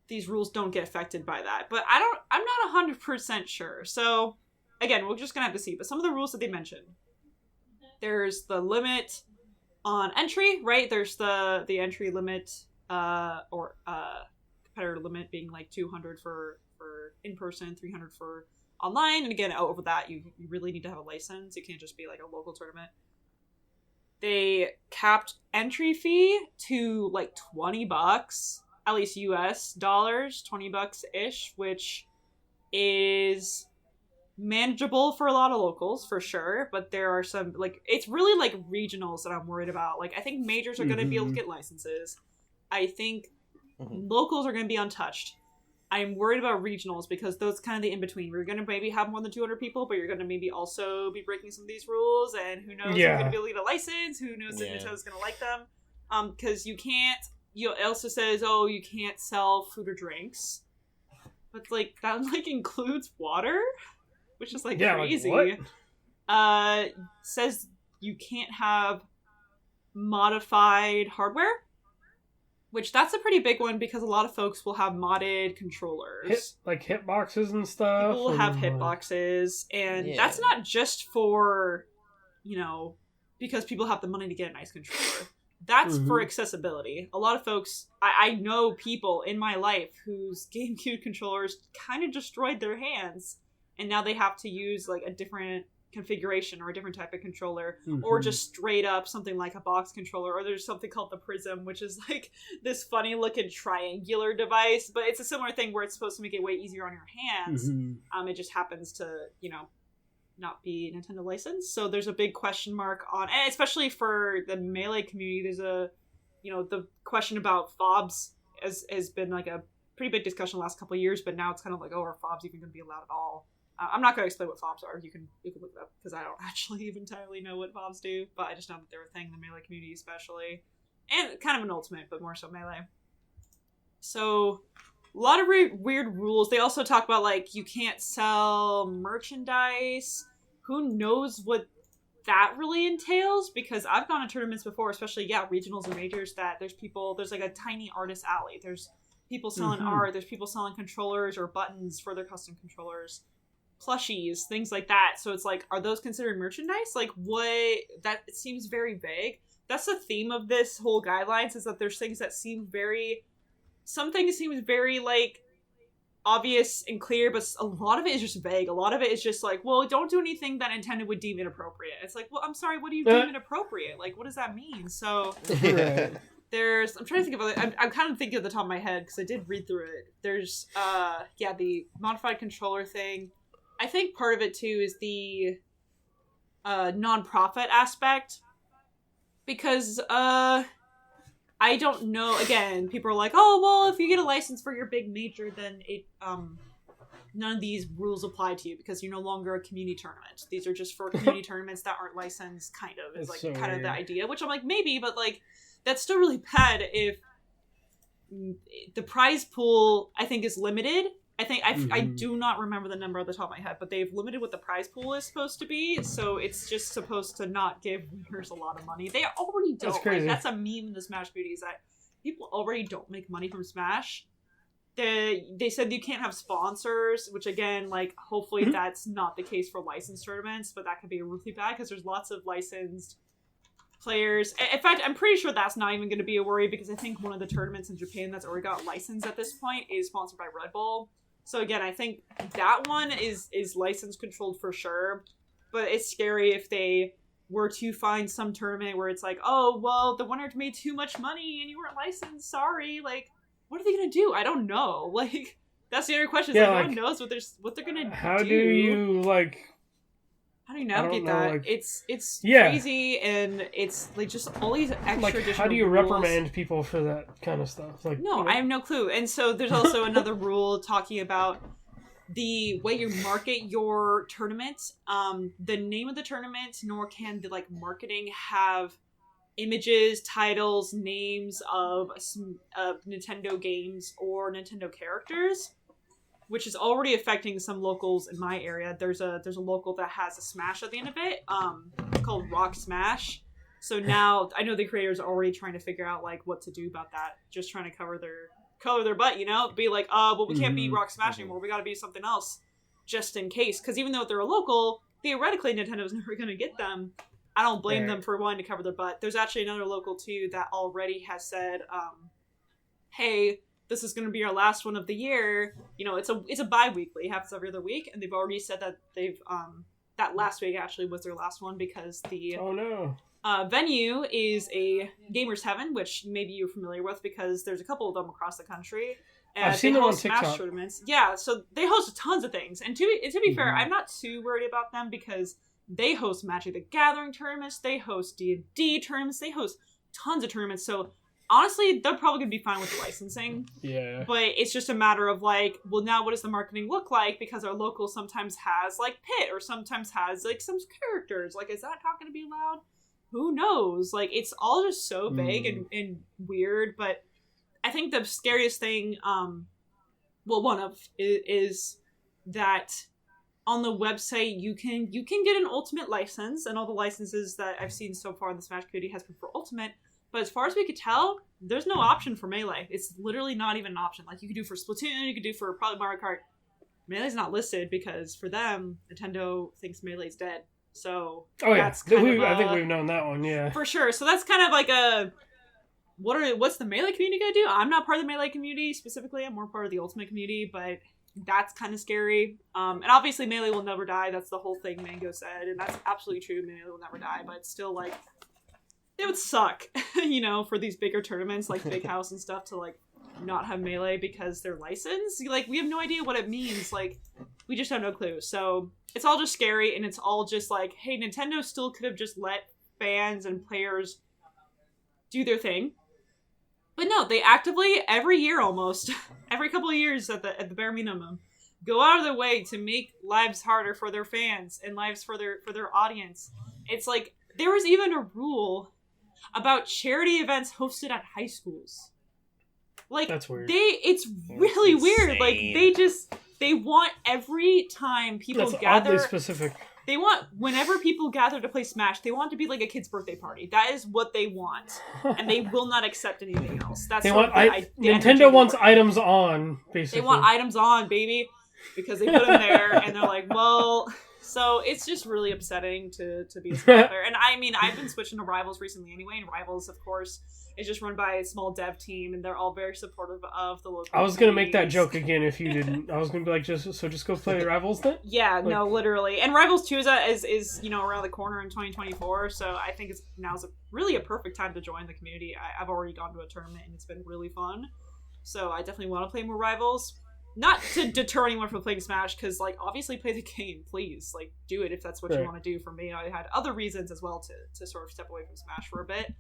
these rules don't get affected by that. But I'm not 100% sure. So again, we're just gonna have to see. But some of the rules that they mentioned, there's the limit on entry, right? There's the entry limit, or competitor limit being like 200 for in person, 300 for online. And again, over that, you really need to have a license. You can't just be like a local tournament. They capped entry fee to like $20, at least US dollars, $20-ish, which is manageable for a lot of locals for sure, but there are some, like, it's really like regionals that I'm worried about. Like, I think majors are going to be able to get licenses. I think locals are going to be untouched. I'm worried about regionals because those kind of the in-between. We're going to maybe have more than 200 people, but you're going to maybe also be breaking some of these rules, and who knows who's going to be able to get a license, who knows if Nintendo's going to like them. Because you can't, it also says, oh, you can't sell food or drinks. But, like, that, like, includes water? Which is, like, crazy. Like, what? Says you can't have modified hardware. Which, that's a pretty big one because a lot of folks will have modded controllers. Like hitboxes and stuff. People will have hitboxes. And that's not just for, because people have the money to get a nice controller. That's for accessibility. A lot of folks, I know people in my life whose GameCube controllers kind of destroyed their hands. And now they have to use, like, a different configuration or a different type of controller, or just straight up something like a box controller, or there's something called the Prism, which is like this funny looking triangular device, but it's a similar thing where it's supposed to make it way easier on your hands. It just happens to not be Nintendo licensed, so there's a big question mark on, and especially for the Melee community, there's a the question about fobs has been like a pretty big discussion the last couple of years, but now it's kind of like, oh, are fobs even going to be allowed at all? I'm not going to explain what fobs are. You can look it up, because I don't actually even entirely know what fobs do, but I just know that they're a thing in the Melee community especially. And kind of an Ultimate, but more so Melee. So, a lot of weird rules. They also talk about, like, you can't sell merchandise. Who knows what that really entails? Because I've gone to tournaments before, especially, regionals and majors, that there's like a tiny artist alley. There's people selling art. There's people selling controllers or buttons for their custom controllers. Plushies, things like that. So it's like, are those considered merchandise? Like, what? That it seems very vague. That's the theme of this whole guidelines, is that there's things that seem very, some things seem very, like, obvious and clear, but a lot of it is just vague. A lot of it is just like, well, don't do anything that Nintendo would deem inappropriate. It's like, well, I'm sorry, what do you deem inappropriate? Like, what does that mean? So there's, I'm trying to think of other, I'm kind of thinking at the top of my head, because I did read through it. There's the modified controller thing. I think part of it, too, is the non-profit aspect. Because, I don't know, again, people are like, oh, well, if you get a license for your big major, then it, none of these rules apply to you, because you're no longer a community tournament. These are just for community tournaments that aren't licensed, kind of, is, like, so kind of the idea. Which I'm like, maybe, but, like, that's still really bad if the prize pool, I think, is limited. I think I do not remember the number off the top of my head, but they've limited what the prize pool is supposed to be, so it's just supposed to not give winners a lot of money. They already don't. That's crazy. Like, that's a meme in the Smash community, is that people already don't make money from Smash. They said you can't have sponsors, which, again, like, hopefully that's not the case for licensed tournaments, but that could be really bad, because there's lots of licensed players. In fact, I'm pretty sure that's not even going to be a worry, because I think one of the tournaments in Japan that's already got licensed at this point is sponsored by Red Bull. So again, I think that one is license controlled for sure, but it's scary if they were to find some tournament where it's like, oh, well, the winner made too much money and you weren't licensed, sorry. Like, what are they going to do? I don't know. Like, that's the other question. No one knows what they're going to do. How do you, like... How do you navigate that? Like, it's crazy, and it's like just all these extra additional how do you rules. reprimand people for that kind of stuff? Like, no, I have no clue. And so there's also another rule talking about the way you market your tournament. The name of the tournament, nor can the marketing have images, titles, names of Nintendo games or Nintendo characters, which is already affecting some locals in my area. There's a local that has a Smash at the end of it, called Rock Smash. So now I know the creators are already trying to figure out what to do about that. Just trying to cover their butt, Be like, well, we can't be Rock Smash anymore. We got to be something else, just in case. Because even though they're a local, theoretically Nintendo's never going to get them. I don't blame them for wanting to cover their butt. There's actually another local too that already has said, hey, this is going to be our last one of the year. It's a bi-weekly, it happens every other week, and they've already said that they've that last week actually was their last one because the Venue is a Gamers Heaven, which maybe you're familiar with because there's a couple of them across the country. I've seen them on Smash TikTok. tournaments. Yeah, so they host tons of things. And to be fair, I'm not too worried about them because they host Magic the Gathering tournaments, they host D&D tournaments, they host tons of tournaments. So honestly, they're probably going to be fine with the licensing. Yeah. But it's just a matter of like, well, now what does the marketing look like? Because our local sometimes has like Pit or sometimes has like some characters. Like, is that not going to be allowed? Who knows? Like, it's all just so vague and weird. But I think the scariest thing, one of is that on the website you can get an Ultimate license, and all the licenses that I've seen so far in the Smash community has been for Ultimate. But as far as we could tell, there's no option for Melee. It's literally not even an option. Like, you could do for Splatoon, you could do for probably Mario Kart. Melee's not listed because for them, Nintendo thinks Melee's dead. So that's I think we've known that one, yeah. For sure. So that's kind of like a what's the Melee community gonna do? I'm not part of the Melee community specifically. I'm more part of the Ultimate community, but that's kind of scary. And obviously Melee will never die. That's the whole thing Mango said, and that's absolutely true. Melee will never die, but it's still like it would suck, for these bigger tournaments like Big House and stuff to like not have Melee because they're licensed. Like, we have no idea what it means. Like, we just have no clue. So it's all just scary, and it's all just like, hey, Nintendo still could have just let fans and players do their thing. But no, they actively, every year almost, every couple of years at the bare minimum, go out of their way to make lives harder for their fans and lives for their audience. It's like, there was even a rule about charity events hosted at high schools. Like, that's weird. It's really weird. Like, they want every time people gather. Oddly specific. They want, whenever people gather to play Smash, they want it to be like a kid's birthday party. That is what they want. And they will not accept anything else. That's Nintendo wants items on, basically. They want items on, baby. Because they put them there, and they're like, well... So it's just really upsetting to be a small player. And I mean, I've been switching to Rivals recently anyway, and Rivals, of course, is just run by a small dev team, and they're all very supportive of the local I was going to make that joke again if you didn't. I was going to be like, just go play Rivals then? Yeah, like, no, literally. And Rivals 2 is around the corner in 2024, so I think now's really a perfect time to join the community. I've already gone to a tournament, and it's been really fun. So I definitely want to play more Rivals. Not to deter anyone from playing Smash, because, like, obviously play the game, please. Like, do it if that's what you want to do. For me, I had other reasons as well to sort of step away from Smash for a bit.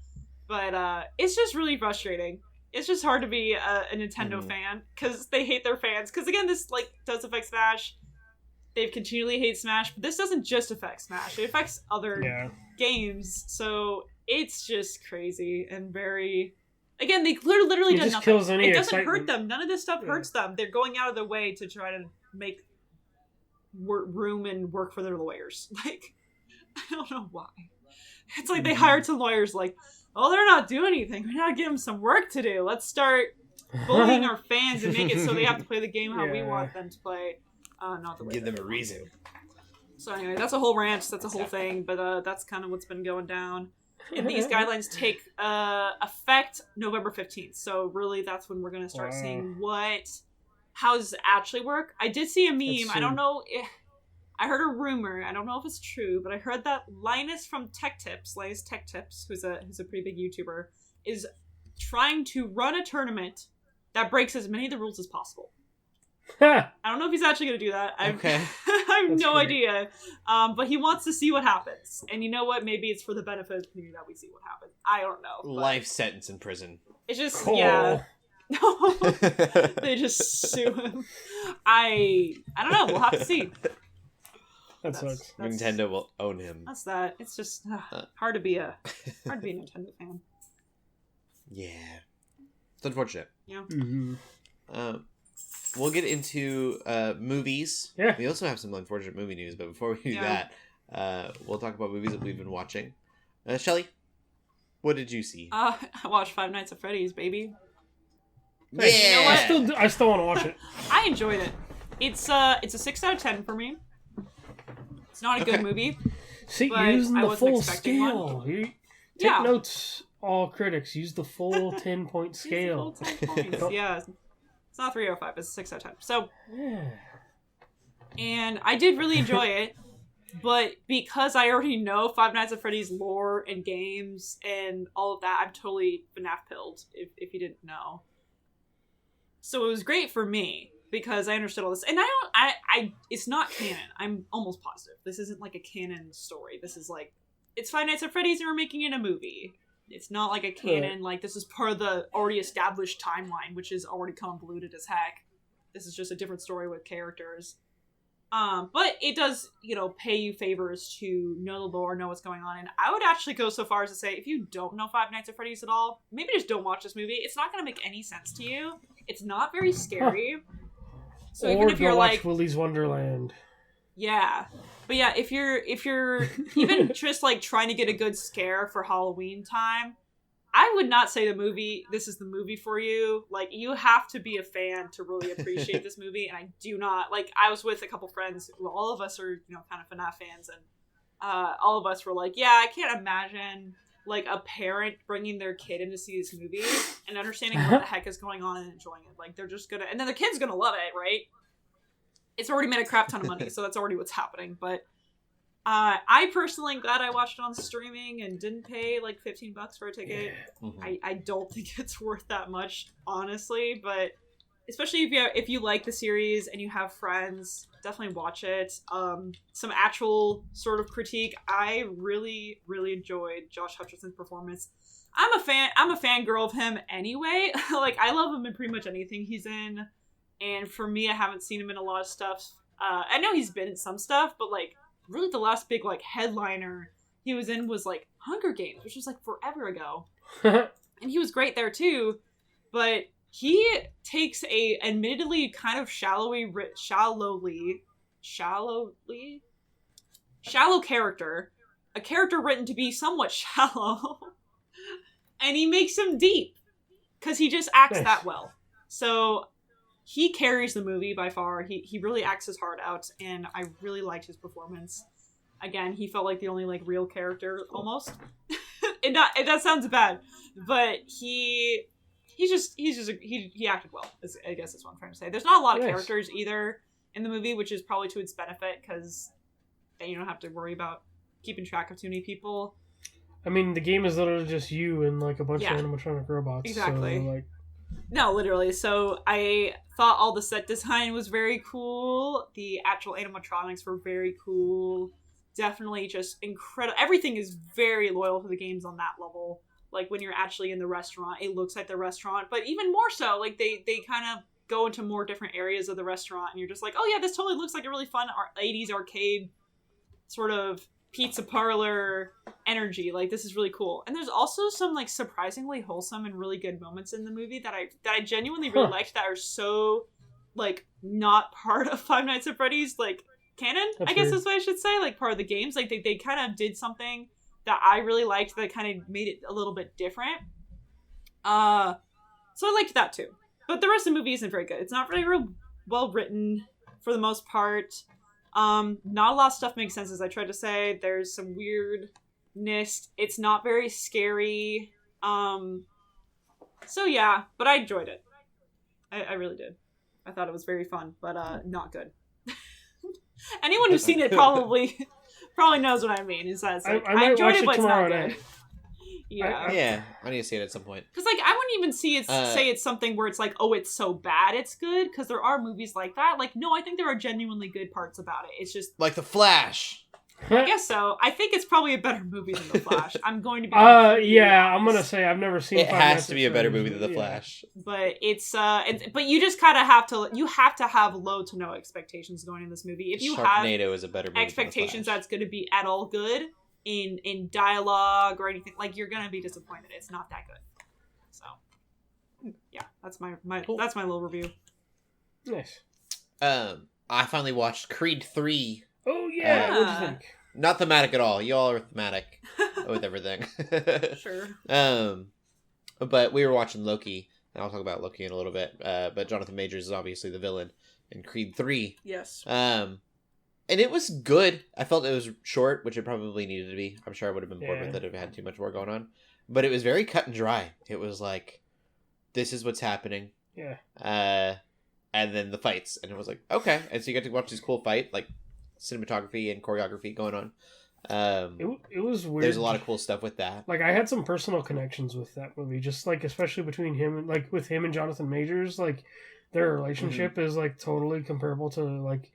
But it's just really frustrating. It's just hard to be a Nintendo fan, because they hate their fans. Because, again, this, like, does affect Smash. They've continually hate Smash, but this doesn't just affect Smash. It affects other games. So it's just crazy and very... Again, they literally did nothing. It doesn't hurt them. None of this stuff hurts them. They're going out of their way to try to make room and work for their lawyers. Like, I don't know why. It's like they hired some lawyers like, oh, they're not doing anything. We're not giving them some work to do. Let's start bullying our fans and make it so they have to play the game how we want them to play. Not the way give them a reason. So anyway, that's a whole rant. That's a whole thing. But that's kind of what's been going down. And these guidelines take effect November 15th. So really that's when we're going to start seeing how does it actually work. I did see a meme. I don't know. I heard a rumor. I don't know if it's true, but I heard that Linus from Linus Tech Tips, who's a pretty big YouTuber, is trying to run a tournament that breaks as many of the rules as possible. I don't know if he's actually going to do that. I have no idea. But he wants to see what happens. And you know what? Maybe it's for the benefit of the community that we see what happens. I don't know. Life sentence in prison. It's just, they just sue him. I don't know. We'll have to see. That sucks. Nintendo will own him. That's that. It's just hard to be a Nintendo fan. Yeah. It's unfortunate. Yeah. Mm-hmm. We'll get into movies. Yeah. We also have some unfortunate movie news, but before we do that, we'll talk about movies that we've been watching. Shelley, what did you see? I watched Five Nights at Freddy's, baby. Yeah. You know what? I still want to watch it. I enjoyed it. It's a 6 out of 10 for me. It's not a good movie. See, using the full scale. Take notes, all critics. Use the full 10-point scale. Use the full 10 points. Yeah. It's not 3 out of 5. It's 6 out of 10. So, and I did really enjoy it. But because I already know Five Nights at Freddy's lore and games and all of that, I'm totally FNAF pilled, if you didn't know. So it was great for me because I understood all this. And it's not canon. I'm almost positive. This isn't like a canon story. This is like, it's Five Nights at Freddy's and we're making it a movie. It's not like a canon, like this is part of the already established timeline, which is already convoluted as heck. This is just a different story with characters. But it does, pay you favors to know the lore, know what's going on. And I would actually go so far as to say, if you don't know Five Nights at Freddy's at all, maybe just don't watch this movie. It's not going to make any sense to you. It's not very scary. So even if you're like Willy's Wonderland. Yeah. But yeah, if you're even just like trying to get a good scare for Halloween time, I would not say this is the movie for you. Like, you have to be a fan to really appreciate this movie, and I do not. Like, I was with a couple friends who all of us are, kind of FNAF fans, and all of us were like, yeah, I can't imagine, like, a parent bringing their kid in to see this movie and understanding what the heck is going on and enjoying it. Like, they're just gonna... And then the kid's gonna love it, right? It's already made a crap ton of money, so that's already what's happening, but... I personally am glad I watched it on streaming and didn't pay like $15 for a ticket. Yeah. Mm-hmm. I don't think it's worth that much, honestly, but especially if you like the series and you have friends, definitely watch it. Some actual sort of critique. I really, really enjoyed Josh Hutcherson's performance. I'm a fangirl of him anyway. Like, I love him in pretty much anything he's in, and for me, I haven't seen him in a lot of stuff. I know he's been in some stuff, but like, really the last big like headliner he was in was like Hunger Games, which was like forever ago. And he was great there too, but he takes a admittedly kind of shallow character, a character written to be somewhat shallow, and he makes him deep because he just acts that well. So he carries the movie by far. He really acts his heart out, and I really liked his performance. Again, he felt like the only like real character almost. And that sounds bad, but he acted well. I guess that's what I'm trying to say. There's not a lot of characters either in the movie, which is probably to its benefit because then you don't have to worry about keeping track of too many people. I mean, the game is literally just you and like a bunch of animatronic robots. Exactly. So, like... No, literally. So I thought all the set design was very cool. The actual animatronics were very cool. Definitely just incredible. Everything is very loyal to the games on that level. Like, when you're actually in the restaurant, it looks like the restaurant. But even more so, like, they kind of go into more different areas of the restaurant. And you're just like, oh yeah, this totally looks like a really fun 80s arcade sort of pizza parlor energy. Like, this is really cool. And there's also some like surprisingly wholesome and really good moments in the movie that I genuinely really liked, that are so like not part of Five Nights at Freddy's like canon. That's I guess weird. That's what I should say. Like, part of the games. Like, they kind of did something that I really liked that kind of made it a little bit different. So I liked that too. But the rest of the movie isn't very good. It's not very well written for the most part. Not a lot of stuff makes sense, as I tried to say. There's some weirdness. It's not very scary. So yeah, but I enjoyed it. I really did. I thought it was very fun, but not good. Anyone who's seen it probably knows what I mean. Is that it's like, I enjoyed it, but it's not good. Yeah. I need to see it at some point. Because like, I wouldn't even say it's something where it's like, oh, it's so bad it's good, because there are movies like that. Like, no, I think there are genuinely good parts about it. It's just like The Flash. I guess so. I think it's probably a better movie than The Flash. I'm going to be yeah, I'm gonna say I've never seen it. Has to be a better movie than The Flash. But it's but you just kind of have to have low to no expectations going in this movie. If you Sharknado is a better movie expectations that's going to be at all good in dialogue or anything, like, you're gonna be disappointed. It's not that good. So yeah, that's my cool. That's my little review. Nice. I finally watched Creed 3. Oh yeah, what'd you think? Not thematic at all. Y'all are thematic with everything. Sure. But we were watching Loki, and I'll talk about Loki in a little bit. But Jonathan Majors is obviously the villain in Creed 3. Yes. And it was good. I felt it was short, which it probably needed to be. I'm sure I would have been bored with it if it had too much more going on. But it was very cut and dry. It was like, this is what's happening. Yeah. And then the fights, and it was like, okay. And so you get to watch this cool fight, like, cinematography and choreography going on. It was weird. There's a lot of cool stuff with that. Like, I had some personal connections with that movie, just like especially between him and like with him and Jonathan Majors. Like, their relationship is like totally comparable to like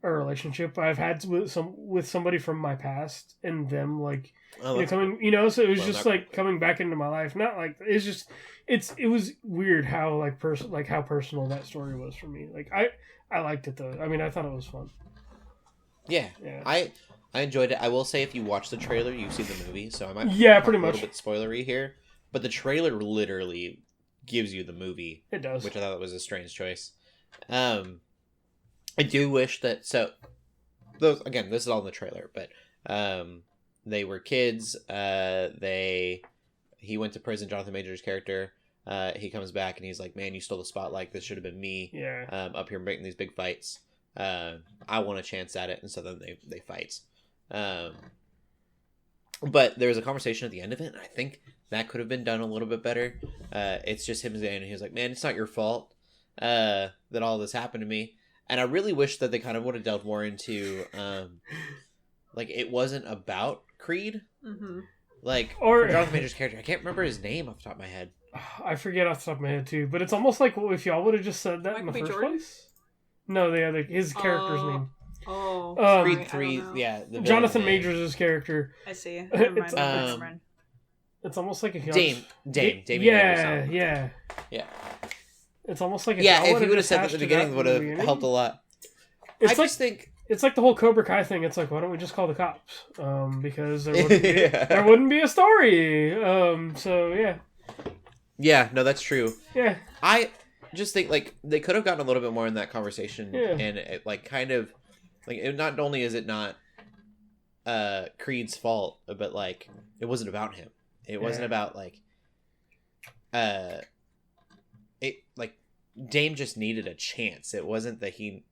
a relationship I've had with somebody from my past, and them like coming, So it was just like coming back into my life. Not like it's just it was weird how how personal that story was for me. Like I liked it though. I mean, I thought it was fun. Yeah. I enjoyed it. I will say, if you watch the trailer, you see the movie, so I might pretty much a little bit spoilery here. But the trailer literally gives you the movie. It does, which I thought was a strange choice. I do wish that those again. This is all in the trailer, but they were kids. He went to prison. Jonathan Majors' character. He comes back and he's like, "Man, you stole the spotlight. This should have been me. Yeah. Up here making these big fights. I want a chance at it." And so then they fight. But there was a conversation at the end of it, and I think that could have been done a little bit better. It's just him saying, he was like, "Man, it's not your fault that all this happened to me." And I really wish that they kind of would have delved more into, like, it wasn't about Creed. Mm-hmm. Like, for Jonathan Majors' character, I can't remember his name off the top of my head. I forget off the top of my head, too. But it's almost like if y'all would have just said that in the first place. No, his character's name. Oh, Creed 3, yeah. Jonathan Majors' character. I see. Never mind. It's almost like if y'all... Dame. Yeah. It's almost like if if you would have said that at the beginning, it would have helped a lot. It's like the whole Cobra Kai thing. It's like, why don't we just call the cops? Because there wouldn't be a story. So, yeah. Yeah, no, that's true. Yeah. I just think, like, they could have gotten a little bit more in that conversation. Yeah. And, it, like, kind of... Like, not only is it not Creed's fault, but, like, it wasn't about him. It wasn't about, like... Dame just needed a chance. It wasn't that he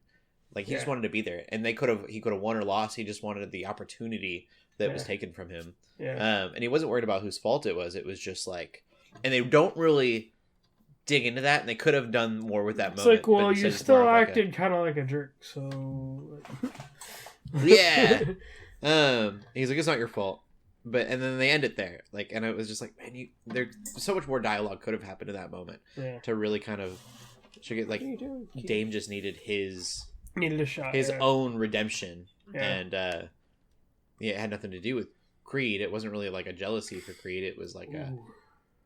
just wanted to be there. And he could have won or lost. He just wanted the opportunity that was taken from him. Yeah. And he wasn't worried about whose fault it was. It was just, like... And they don't really... dig into that, and they could have done more with that moment. It's like, well, you still acted kind of like a jerk, so... Yeah. He's like, it's not your fault. And then they end it there. Like, and it was just like, man, there's so much more dialogue could have happened in that moment. Yeah. To really kind of... Like, Dame just needed Needed a shot. His own redemption. Yeah. And, it had nothing to do with Creed. It wasn't really like a jealousy for Creed. It was like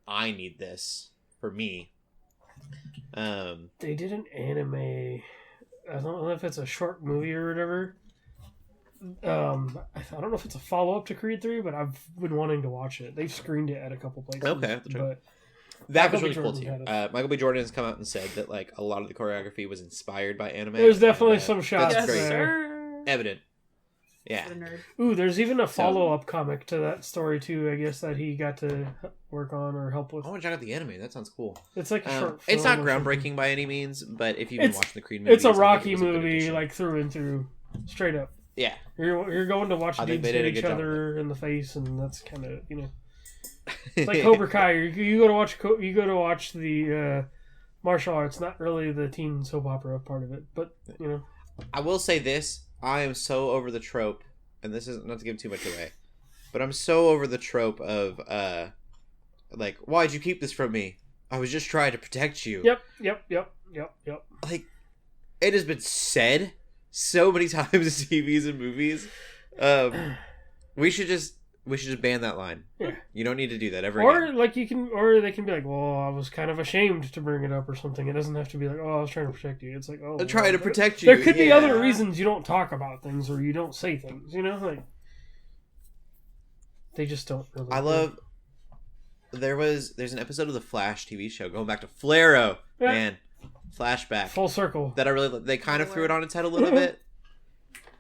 I need this for me. They did an anime. I don't know if it's a short movie or whatever. I don't know if it's a follow up to Creed 3, but I've been wanting to watch it. They've screened it at a couple places. Okay, but that was really cool too. Michael B. Jordan has come out and said that, like, a lot of the choreography was inspired by anime. There's definitely some shots there. Evident. Yeah. Ooh, there's even a follow-up comic to that story too, I guess, that he got to work on or help with. I want to check out the anime. That sounds cool. It's like a short film. It's not groundbreaking by any means, but if you've been watching the Creed movies... It's a Rocky movie, like, through and through. Straight up. Yeah. You're going to watch dudes hit each other in the face, and that's kind of, It's like Cobra Kai. You go to watch the martial arts, not really the teen soap opera part of it, but, I will say this. I am so over the trope, and this is not to give too much away, but I'm so over the trope of, like, why'd you keep this from me? I was just trying to protect you. Yep. Like, it has been said so many times in TVs and movies. We should just ban that line. Yeah. You don't need to do that ever again. Or they can be like, well, I was kind of ashamed to bring it up or something. It doesn't have to be like, oh, I was trying to protect you. It's like, oh, I'm trying to protect you. There could be other reasons you don't talk about things or you don't say things. Like, they just don't really. I love. There's an episode of the Flash TV show going back to Flaro, man, flashback, full circle. That I really they kind of threw it on its head a little bit.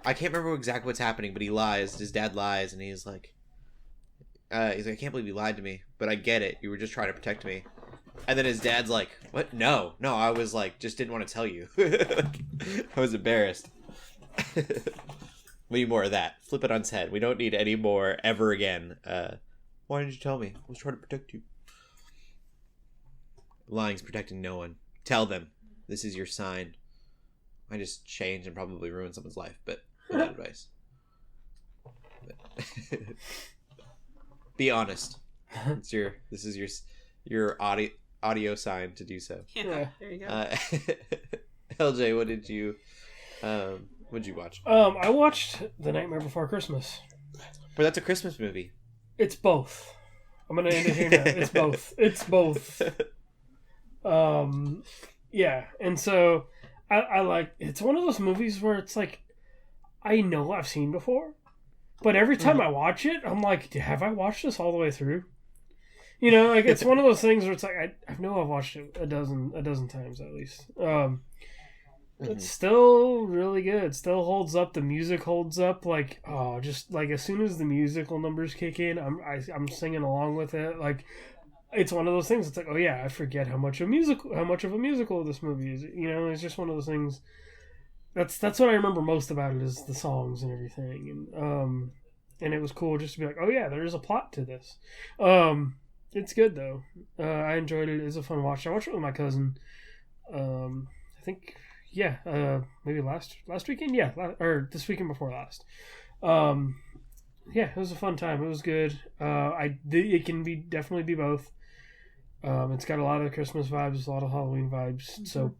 I can't remember exactly what's happening, but he lies. His dad lies, and he's like, I can't believe you lied to me, but I get it. You were just trying to protect me. And then his dad's like, what? No, I was like, just didn't want to tell you. I was embarrassed. We need more of that. Flip it on its head. We don't need any more ever again. Why didn't you tell me? I was trying to protect you. Lying's protecting no one. Tell them. This is your sign. I just changed and probably ruined someone's life, but for that advice. Be honest. This is your audio sign to do so. Yeah. There you go. LJ, what did you watch? I watched The Nightmare Before Christmas. But that's a Christmas movie. It's both. I'm gonna end it here now. It's both. It's both. Yeah, and so I like. It's one of those movies where it's like, I know I've seen before, but every time I watch it, I'm like, have I watched this all the way through? You know, like it's one of those things where it's like I know I've watched it a dozen times at least. It's still really good. Still holds up. The music holds up. Like, just like as soon as the musical numbers kick in, I'm singing along with it. Like, it's one of those things. It's like, oh yeah, I forget how much of a musical this movie is. You know, it's just one of those things. That's what I remember most about it is the songs and everything, and it was cool just to be like, oh yeah, there is a plot to this. It's good though. I enjoyed it. It was a fun watch. I watched it with my cousin. I think. Yeah, maybe last weekend. Yeah, or this weekend before last. Yeah, it was a fun time. It was good. It can definitely be both. It's got a lot of Christmas vibes, a lot of Halloween vibes. Mm-hmm. So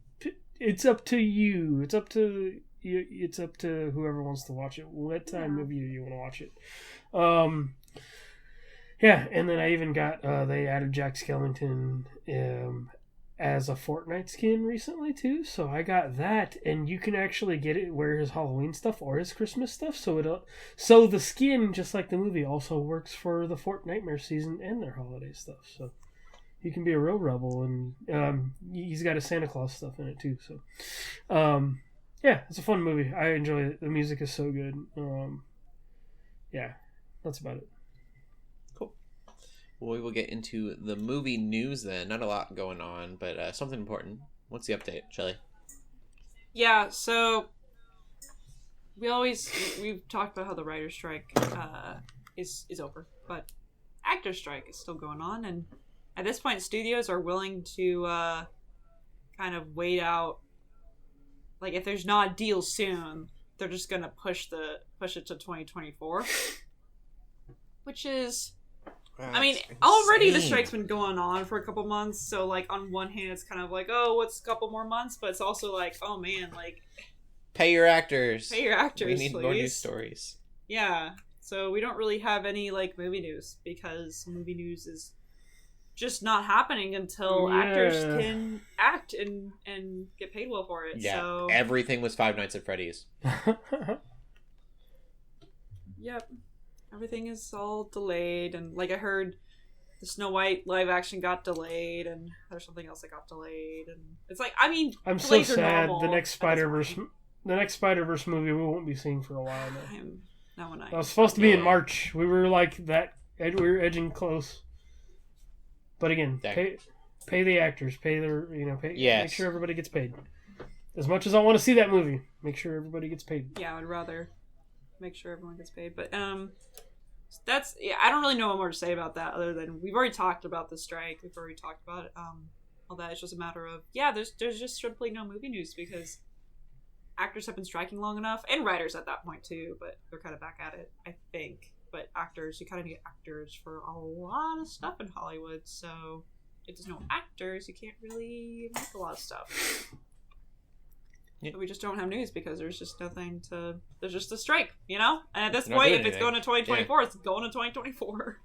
it's up to you. It's up to you. It's up to whoever wants to watch it. What time of year you want to watch it? Yeah, and then I even got they added Jack Skellington as a Fortnite skin recently too, so I got that, and you can actually get it wear his Halloween stuff or his Christmas stuff. So the skin, just like the movie, also works for the Fortnightmare season and their holiday stuff. So you can be a real rebel, and he's got his Santa Claus stuff in it too. So yeah, it's a fun movie. I enjoy it. The music is so good. Yeah, that's about it. Well, we will get into the movie news then. Not a lot going on, but something important. What's the update, Shelley? Yeah, so we've talked about how the writer's strike is over, but actor's strike is still going on, and at this point, studios are willing to kind of wait out. Like, if there's not a deal soon, they're just gonna push it to 2024, which is. I mean, already the strike's been going on for a couple months, so, like, on one hand, it's kind of like, oh, what's a couple more months? But it's also like, oh, man, like... Pay your actors. We need more news stories. Yeah, so we don't really have any, like, movie news, because movie news is just not happening until actors can act and get paid well for it. Yeah, so... everything was Five Nights at Freddy's. Yep. Everything is all delayed, and like I heard, the Snow White live action got delayed, and there's something else that got delayed, and it's like, I mean, I'm so sad. The next Spider-Verse movie we won't be seeing for a while now. That was supposed to be in March. We were like that. We were edging close. But again, pay the actors, pay their make sure everybody gets paid. As much as I want to see that movie, make sure everybody gets paid. Yeah, I would rather make sure everyone gets paid, but that's I don't really know what more to say about that other than we've already talked about the strike. We've already talked about it. All that. It's just a matter of there's just simply no movie news because actors have been striking long enough, and writers at that point too. But they're kind of back at it, I think. But actors, you kind of need actors for a lot of stuff in Hollywood. So if there's no actors, you can't really make a lot of stuff. But we just don't have news because there's just nothing to... There's just a strike, you know? And at this point, if it's going to 2024, it's going to 2024.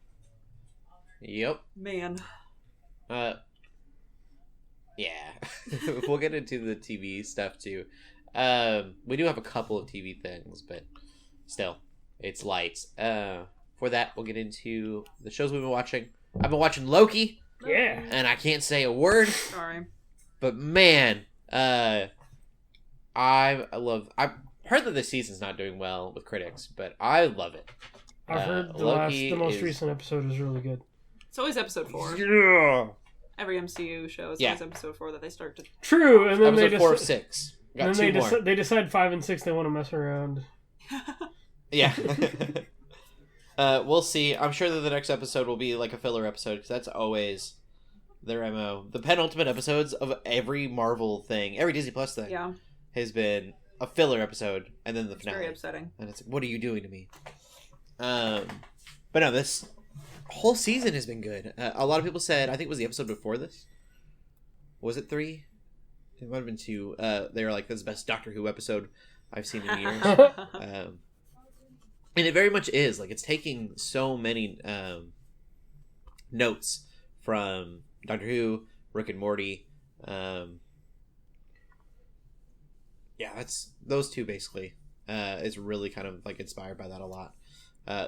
Yep. Man. Yeah. We'll get into the TV stuff, too. We do have a couple of TV things, but still, it's light. For that, we'll get into the shows we've been watching. I've been watching Loki. Yeah. And I can't say a word. Sorry. But, man... I've heard that this season's not doing well with critics, but I love it. I've heard the most recent episode is really good. It's always episode 4. Yeah. Every MCU show is always episode 4 that they start to... True, and then episode 4 of 6. Got then two more. They decide 5 and 6 they want to mess around. Yeah. We'll see. I'm sure that the next episode will be like a filler episode, because that's always their MO. The penultimate episodes of every Marvel thing, every Disney Plus thing, has been a filler episode, and then the finale. Very upsetting. And it's like, what are you doing to me? But no, this whole season has been good. A lot of people said, I think it was the episode before this. Was it 3? It might have been 2. They were like, this is the best Doctor Who episode I've seen in years. And it very much is. Like, it's taking so many notes from Doctor Who, Rick and Morty. Yeah, that's those two basically. Is really kind of like inspired by that a lot.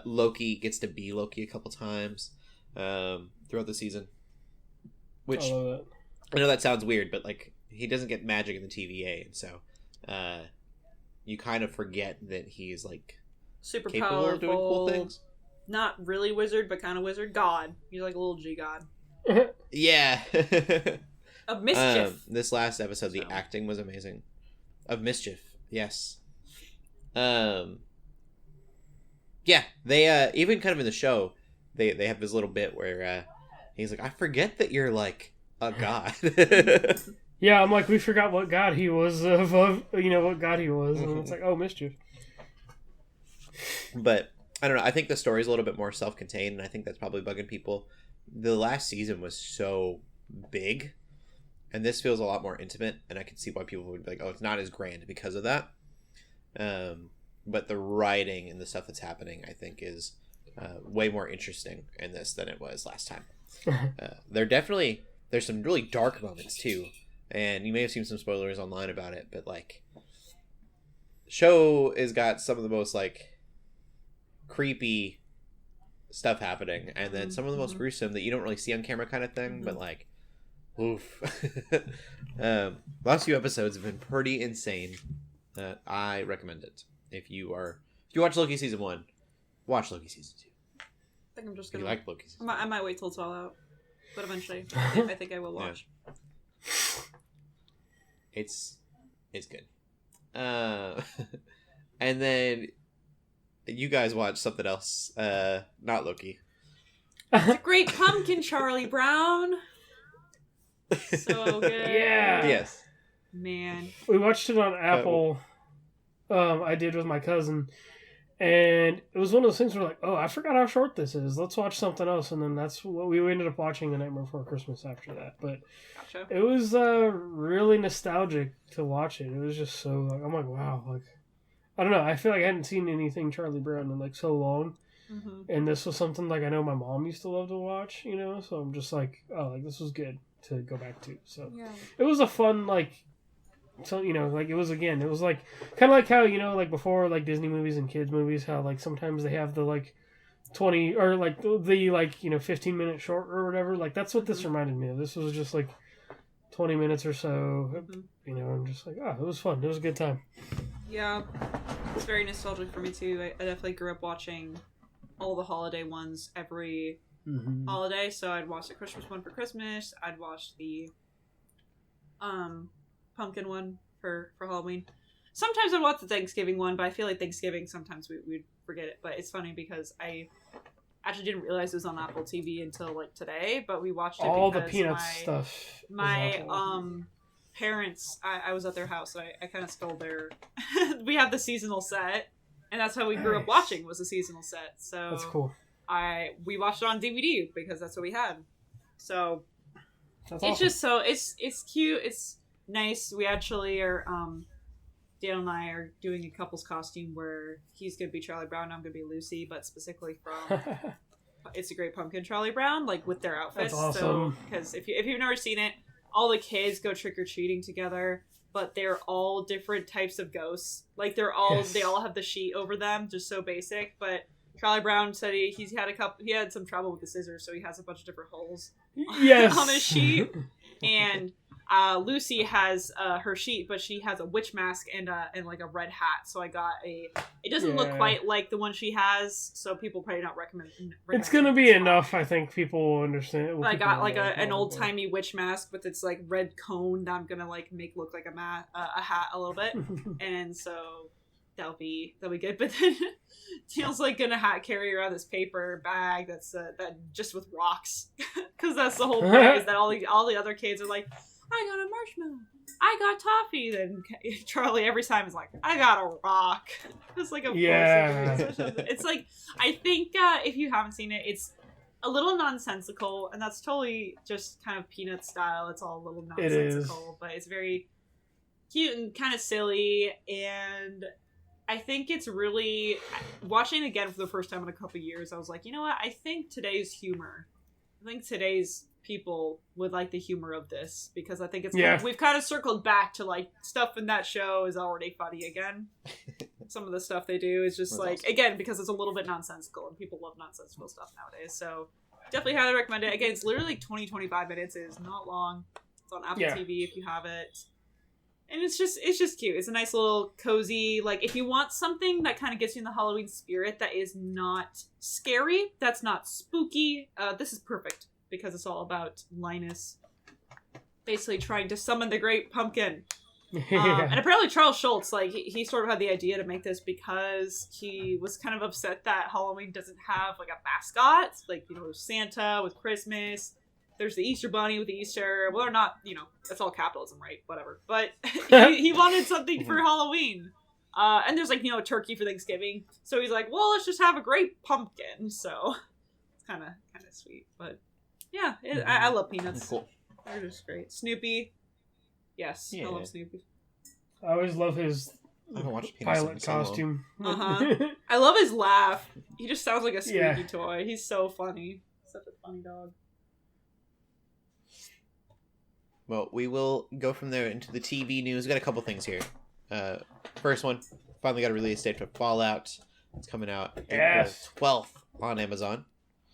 Loki gets to be Loki a couple times throughout the season, which I know that sounds weird, but like he doesn't get magic in the TVA, and so you kind of forget that he's like super capable powerful, of doing cool things. Not really wizard, but kind of wizard. God, he's like a little G god. Yeah. Of mischief. This last episode, the acting was amazing. Of mischief, yes. Yeah, they even kind of in the show, they have this little bit where he's like, I forget that you're like a god. Yeah, I'm like, we forgot what god he was of what god he was, and it's like, oh, mischief. But I don't know. I think the story's a little bit more self-contained, and I think that's probably bugging people. The last season was so big, and this feels a lot more intimate, and I can see why people would be like, oh, it's not as grand because of that. But the writing and the stuff that's happening, I think, is way more interesting in this than it was last time. There's some really dark moments, too, and you may have seen some spoilers online about it, but, like, show has got some of the most, like, creepy stuff happening, and then some of the most gruesome that you don't really see on camera kind of thing, but like oof. Last few episodes have been pretty insane. I recommend it. If you watch Loki season 1, watch Loki season 2. I think I'm just gonna like Loki season 2. I might wait till it's all out, but eventually I think I will watch. Yeah. It's good. And then you guys watch something else, not Loki. The Great Pumpkin, Charlie Brown. So good. Yeah. Yes. Man. We watched it on Apple. I did with my cousin. And it was one of those things where like, oh, I forgot how short this is. Let's watch something else. And then that's what we ended up watching The Nightmare Before Christmas after that. But Gotcha. It was really nostalgic to watch it. It was just so, like, I'm like, wow. Like, I don't know. I feel like I hadn't seen anything Charlie Brown in like so long. Mm-hmm. And this was something like I know my mom used to love to watch, so I'm just like, oh, like this was good to go back to. So yeah. It was a fun, like, so, like it was like kind of like how, like before like Disney movies and kids movies, how like sometimes they have the like 20 or like the like, 15-minute short or whatever. Like that's what this reminded me of. This was just like 20 minutes or so, and just like, oh, it was fun. It was a good time. Yeah, it's very nostalgic for me too. I definitely grew up watching all the holiday ones every holiday. So I'd watch the Christmas one for Christmas. I'd watch the pumpkin one for Halloween. Sometimes I'd watch the Thanksgiving one, but I feel like Thanksgiving sometimes we'd forget it. But it's funny because I actually didn't realize it was on Apple TV until like today. But we watched it all because the Peanuts stuff. My parents, I was at their house, so I kind of stole their we have the seasonal set, and that's how we grew up watching, was a seasonal set. So that's cool. We watched it on DVD because that's what we had. So that's it's awesome. just so it's cute, it's nice. We actually are Dan and I are doing a couple's costume where he's gonna be Charlie Brown, I'm gonna be Lucy, but specifically from It's a Great Pumpkin Charlie Brown, like with their outfits. That's awesome. So because if you've never seen it, all the kids go trick-or-treating together, but they're all different types of ghosts. Like they all have the sheet over them, just so basic. But Charlie Brown said he had some trouble with the scissors, so he has a bunch of different holes on his sheet. And Lucy has her sheet, but she has a witch mask and like a red hat. So I got it doesn't look quite like the one she has, so people probably not recommend it's gonna be enough. I think people will understand. But I got like an old timey witch mask with its like red cone that I'm gonna like make look like a hat a little bit, and so that'll be good. But then Dale's like gonna carry around this paper bag that's that just with rocks, because that's the whole point, is that all the other kids are like, I got a marshmallow. I got toffee. Then Charlie every time is like, I got a rock. It's like, of course. It's like, I think if you haven't seen it, it's a little nonsensical, and that's totally just kind of Peanut style. It's all a little nonsensical, but it's very cute and kind of silly, and I think it's really, watching it again for the first time in a couple years, I was like, you know what, I think today's people would like the humor of this, because I think it's we've kind of circled back to like stuff in that show is already funny again. Some of the stuff they do is just like, again, because it's a little bit nonsensical, and people love nonsensical stuff nowadays, so definitely highly recommend it. Again, it's literally 20-25 minutes. It is not long. It's on Apple TV if you have it. And it's just cute. It's a nice little cozy, like, if you want something that kind of gets you in the Halloween spirit that is not scary, that's not spooky, this is perfect, because it's all about Linus basically trying to summon the Great Pumpkin. And apparently Charles Schultz, like, he sort of had the idea to make this because he was kind of upset that Halloween doesn't have, like, a mascot. Like, you know, there's Santa with Christmas, there's the Easter Bunny with Easter. Well, they're not, you know, that's all capitalism, right? Whatever. But he wanted something for Halloween. And there's, like, you know, a turkey for Thanksgiving. So he's like, well, let's just have a Great Pumpkin. So it's kind of sweet. But yeah, I love Peanuts. Cool. They're just great. Snoopy. Yes, I love Snoopy. I always love his pilot costume. I love his laugh. He just sounds like a squeaky toy. He's so funny. Such a funny dog. Well, we will go from there into the TV news. We got a couple things here. First one, finally got a release date for Fallout. It's coming out April 12th on Amazon.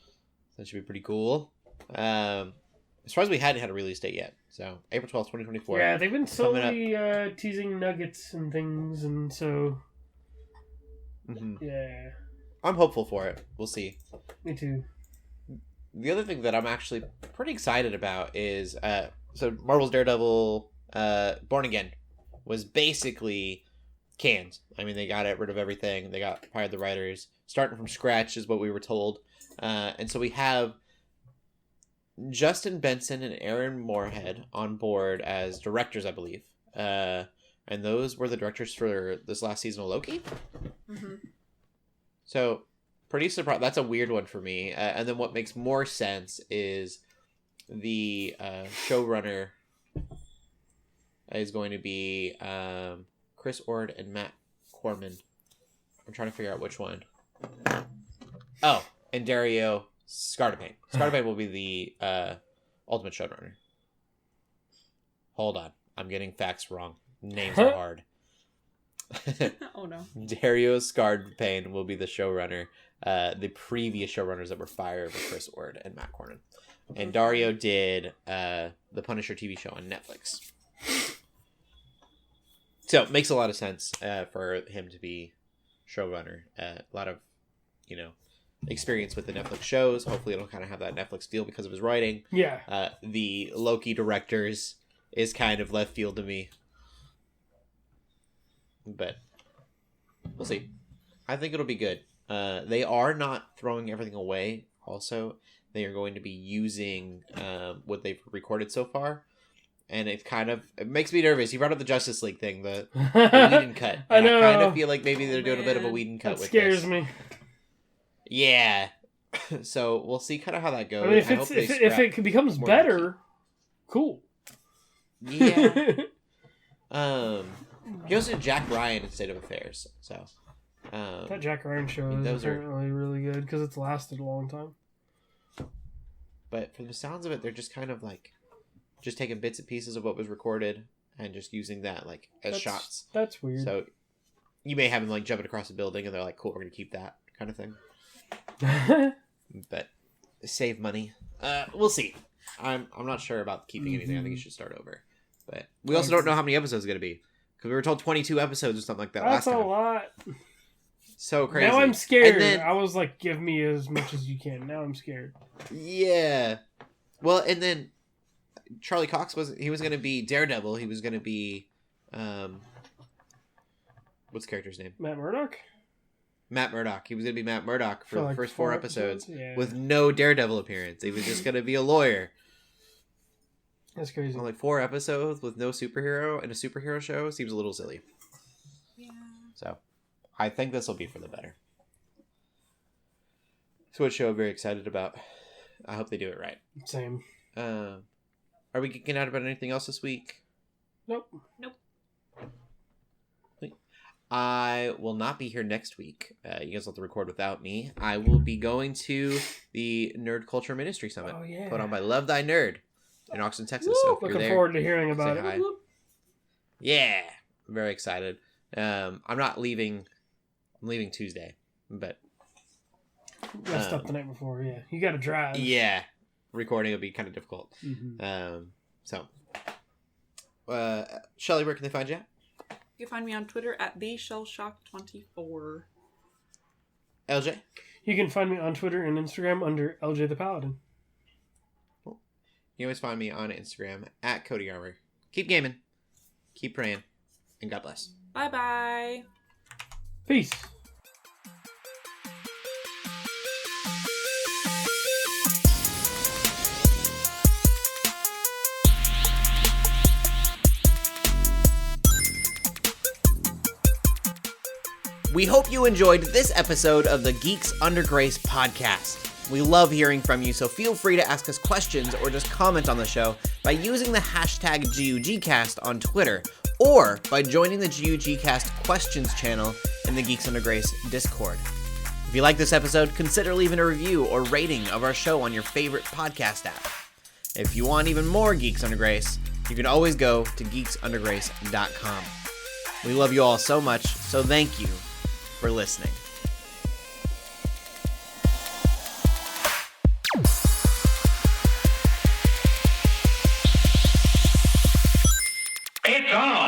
So that should be pretty cool. As far as we hadn't had a release date yet. So, April 12th, 2024. Yeah, they've been slowly teasing nuggets and things, and so... Yeah. I'm hopeful for it. We'll see. Me too. The other thing that I'm actually pretty excited about is... So, Marvel's Daredevil Born Again was basically canned. I mean, they got rid of everything. They fired the writers. Starting from scratch is what we were told. And so we have Justin Benson and Aaron Moorhead on board as directors, I believe. And those were the directors for this last season of Loki. So, pretty surprised. That's a weird one for me. And then what makes more sense is the showrunner is going to be Chris Ord and Matt Corman. I'm trying to figure out which one. Oh, and Dario Scardapane. Scardapane will be the ultimate showrunner. Hold on. I'm getting facts wrong. Names are hard. Oh no. Dario Scardapane will be the showrunner. The previous showrunners that were fired were Chris Ord and Matt Corman. And Dario did the Punisher TV show on Netflix. So it makes a lot of sense for him to be showrunner. A lot of, experience with the Netflix shows. Hopefully it'll kind of have that Netflix feel because of his writing. Yeah. The Loki directors is kind of left field to me. But we'll see. I think it'll be good. They are not throwing everything away also. They are going to be using what they've recorded so far. And it makes me nervous. You brought up the Justice League thing, the Whedon cut. I know. I kind of feel like maybe they're doing a bit of a Whedon cut with this. That scares me. Yeah. So we'll see kind of how that goes. I mean, if it becomes better, cool. Yeah. He also did Jack Ryan in State of Affairs. So that Jack Ryan show is apparently really good because it's lasted a long time. But from the sounds of it, they're just kind of like just taking bits and pieces of what was recorded and just using that as shots. That's weird. So you may have them jumping across a building and they're like, cool, we're going to keep that kind of thing. But save money. We'll see. I'm not sure about keeping anything. I think you should start over. But we also don't know how many episodes it's going to be. Because we were told 22 episodes or something like that last time. That's a lot. So crazy. Now I'm scared. I was like, give me as much as you can. Now I'm scared. Yeah. Well, and then Charlie Cox was going to be Daredevil. He was going to be what's the character's name? Matt Murdock. He was going to be Matt Murdock for the first 4 episodes yeah. with no Daredevil appearance. He was just going to be a lawyer. That's crazy. Only 4 episodes with no superhero and a superhero show seems a little silly. Yeah. So, I think this will be for the better. Switch show I'm very excited about. I hope they do it right. Same. Are we geeking out about anything else this week? Nope. I will not be here next week. You guys will have to record without me. I will be going to the Nerd Culture Ministry Summit. Oh, yeah. Put on by Love Thy Nerd in Austin, Texas. Woo! So if you're Looking there, forward to hearing about it. hi. Yeah. I'm very excited. I'm not leaving. I'm leaving Tuesday. But Messed up the night before, yeah. You got to drive. yeah. Recording will be kind of difficult. Mm-hmm. Shelley, where can they find you at? You can find me on Twitter at TheShellshock24. LJ? You can find me on Twitter and Instagram under LJ the Paladin. Cool. You can always find me on Instagram at Cody Armour. Keep gaming, keep praying, and God bless. Bye-bye. Peace. We hope you enjoyed this episode of the Geeks Under Grace podcast. We love hearing from you, so feel free to ask us questions or just comment on the show by using the hashtag GUGcast on Twitter or by joining the GUGcast questions channel in the Geeks Under Grace Discord. If you like this episode, consider leaving a review or rating of our show on your favorite podcast app. If you want even more Geeks Under Grace, you can always go to geeksundergrace.com. We love you all so much, so thank you for listening. It's on!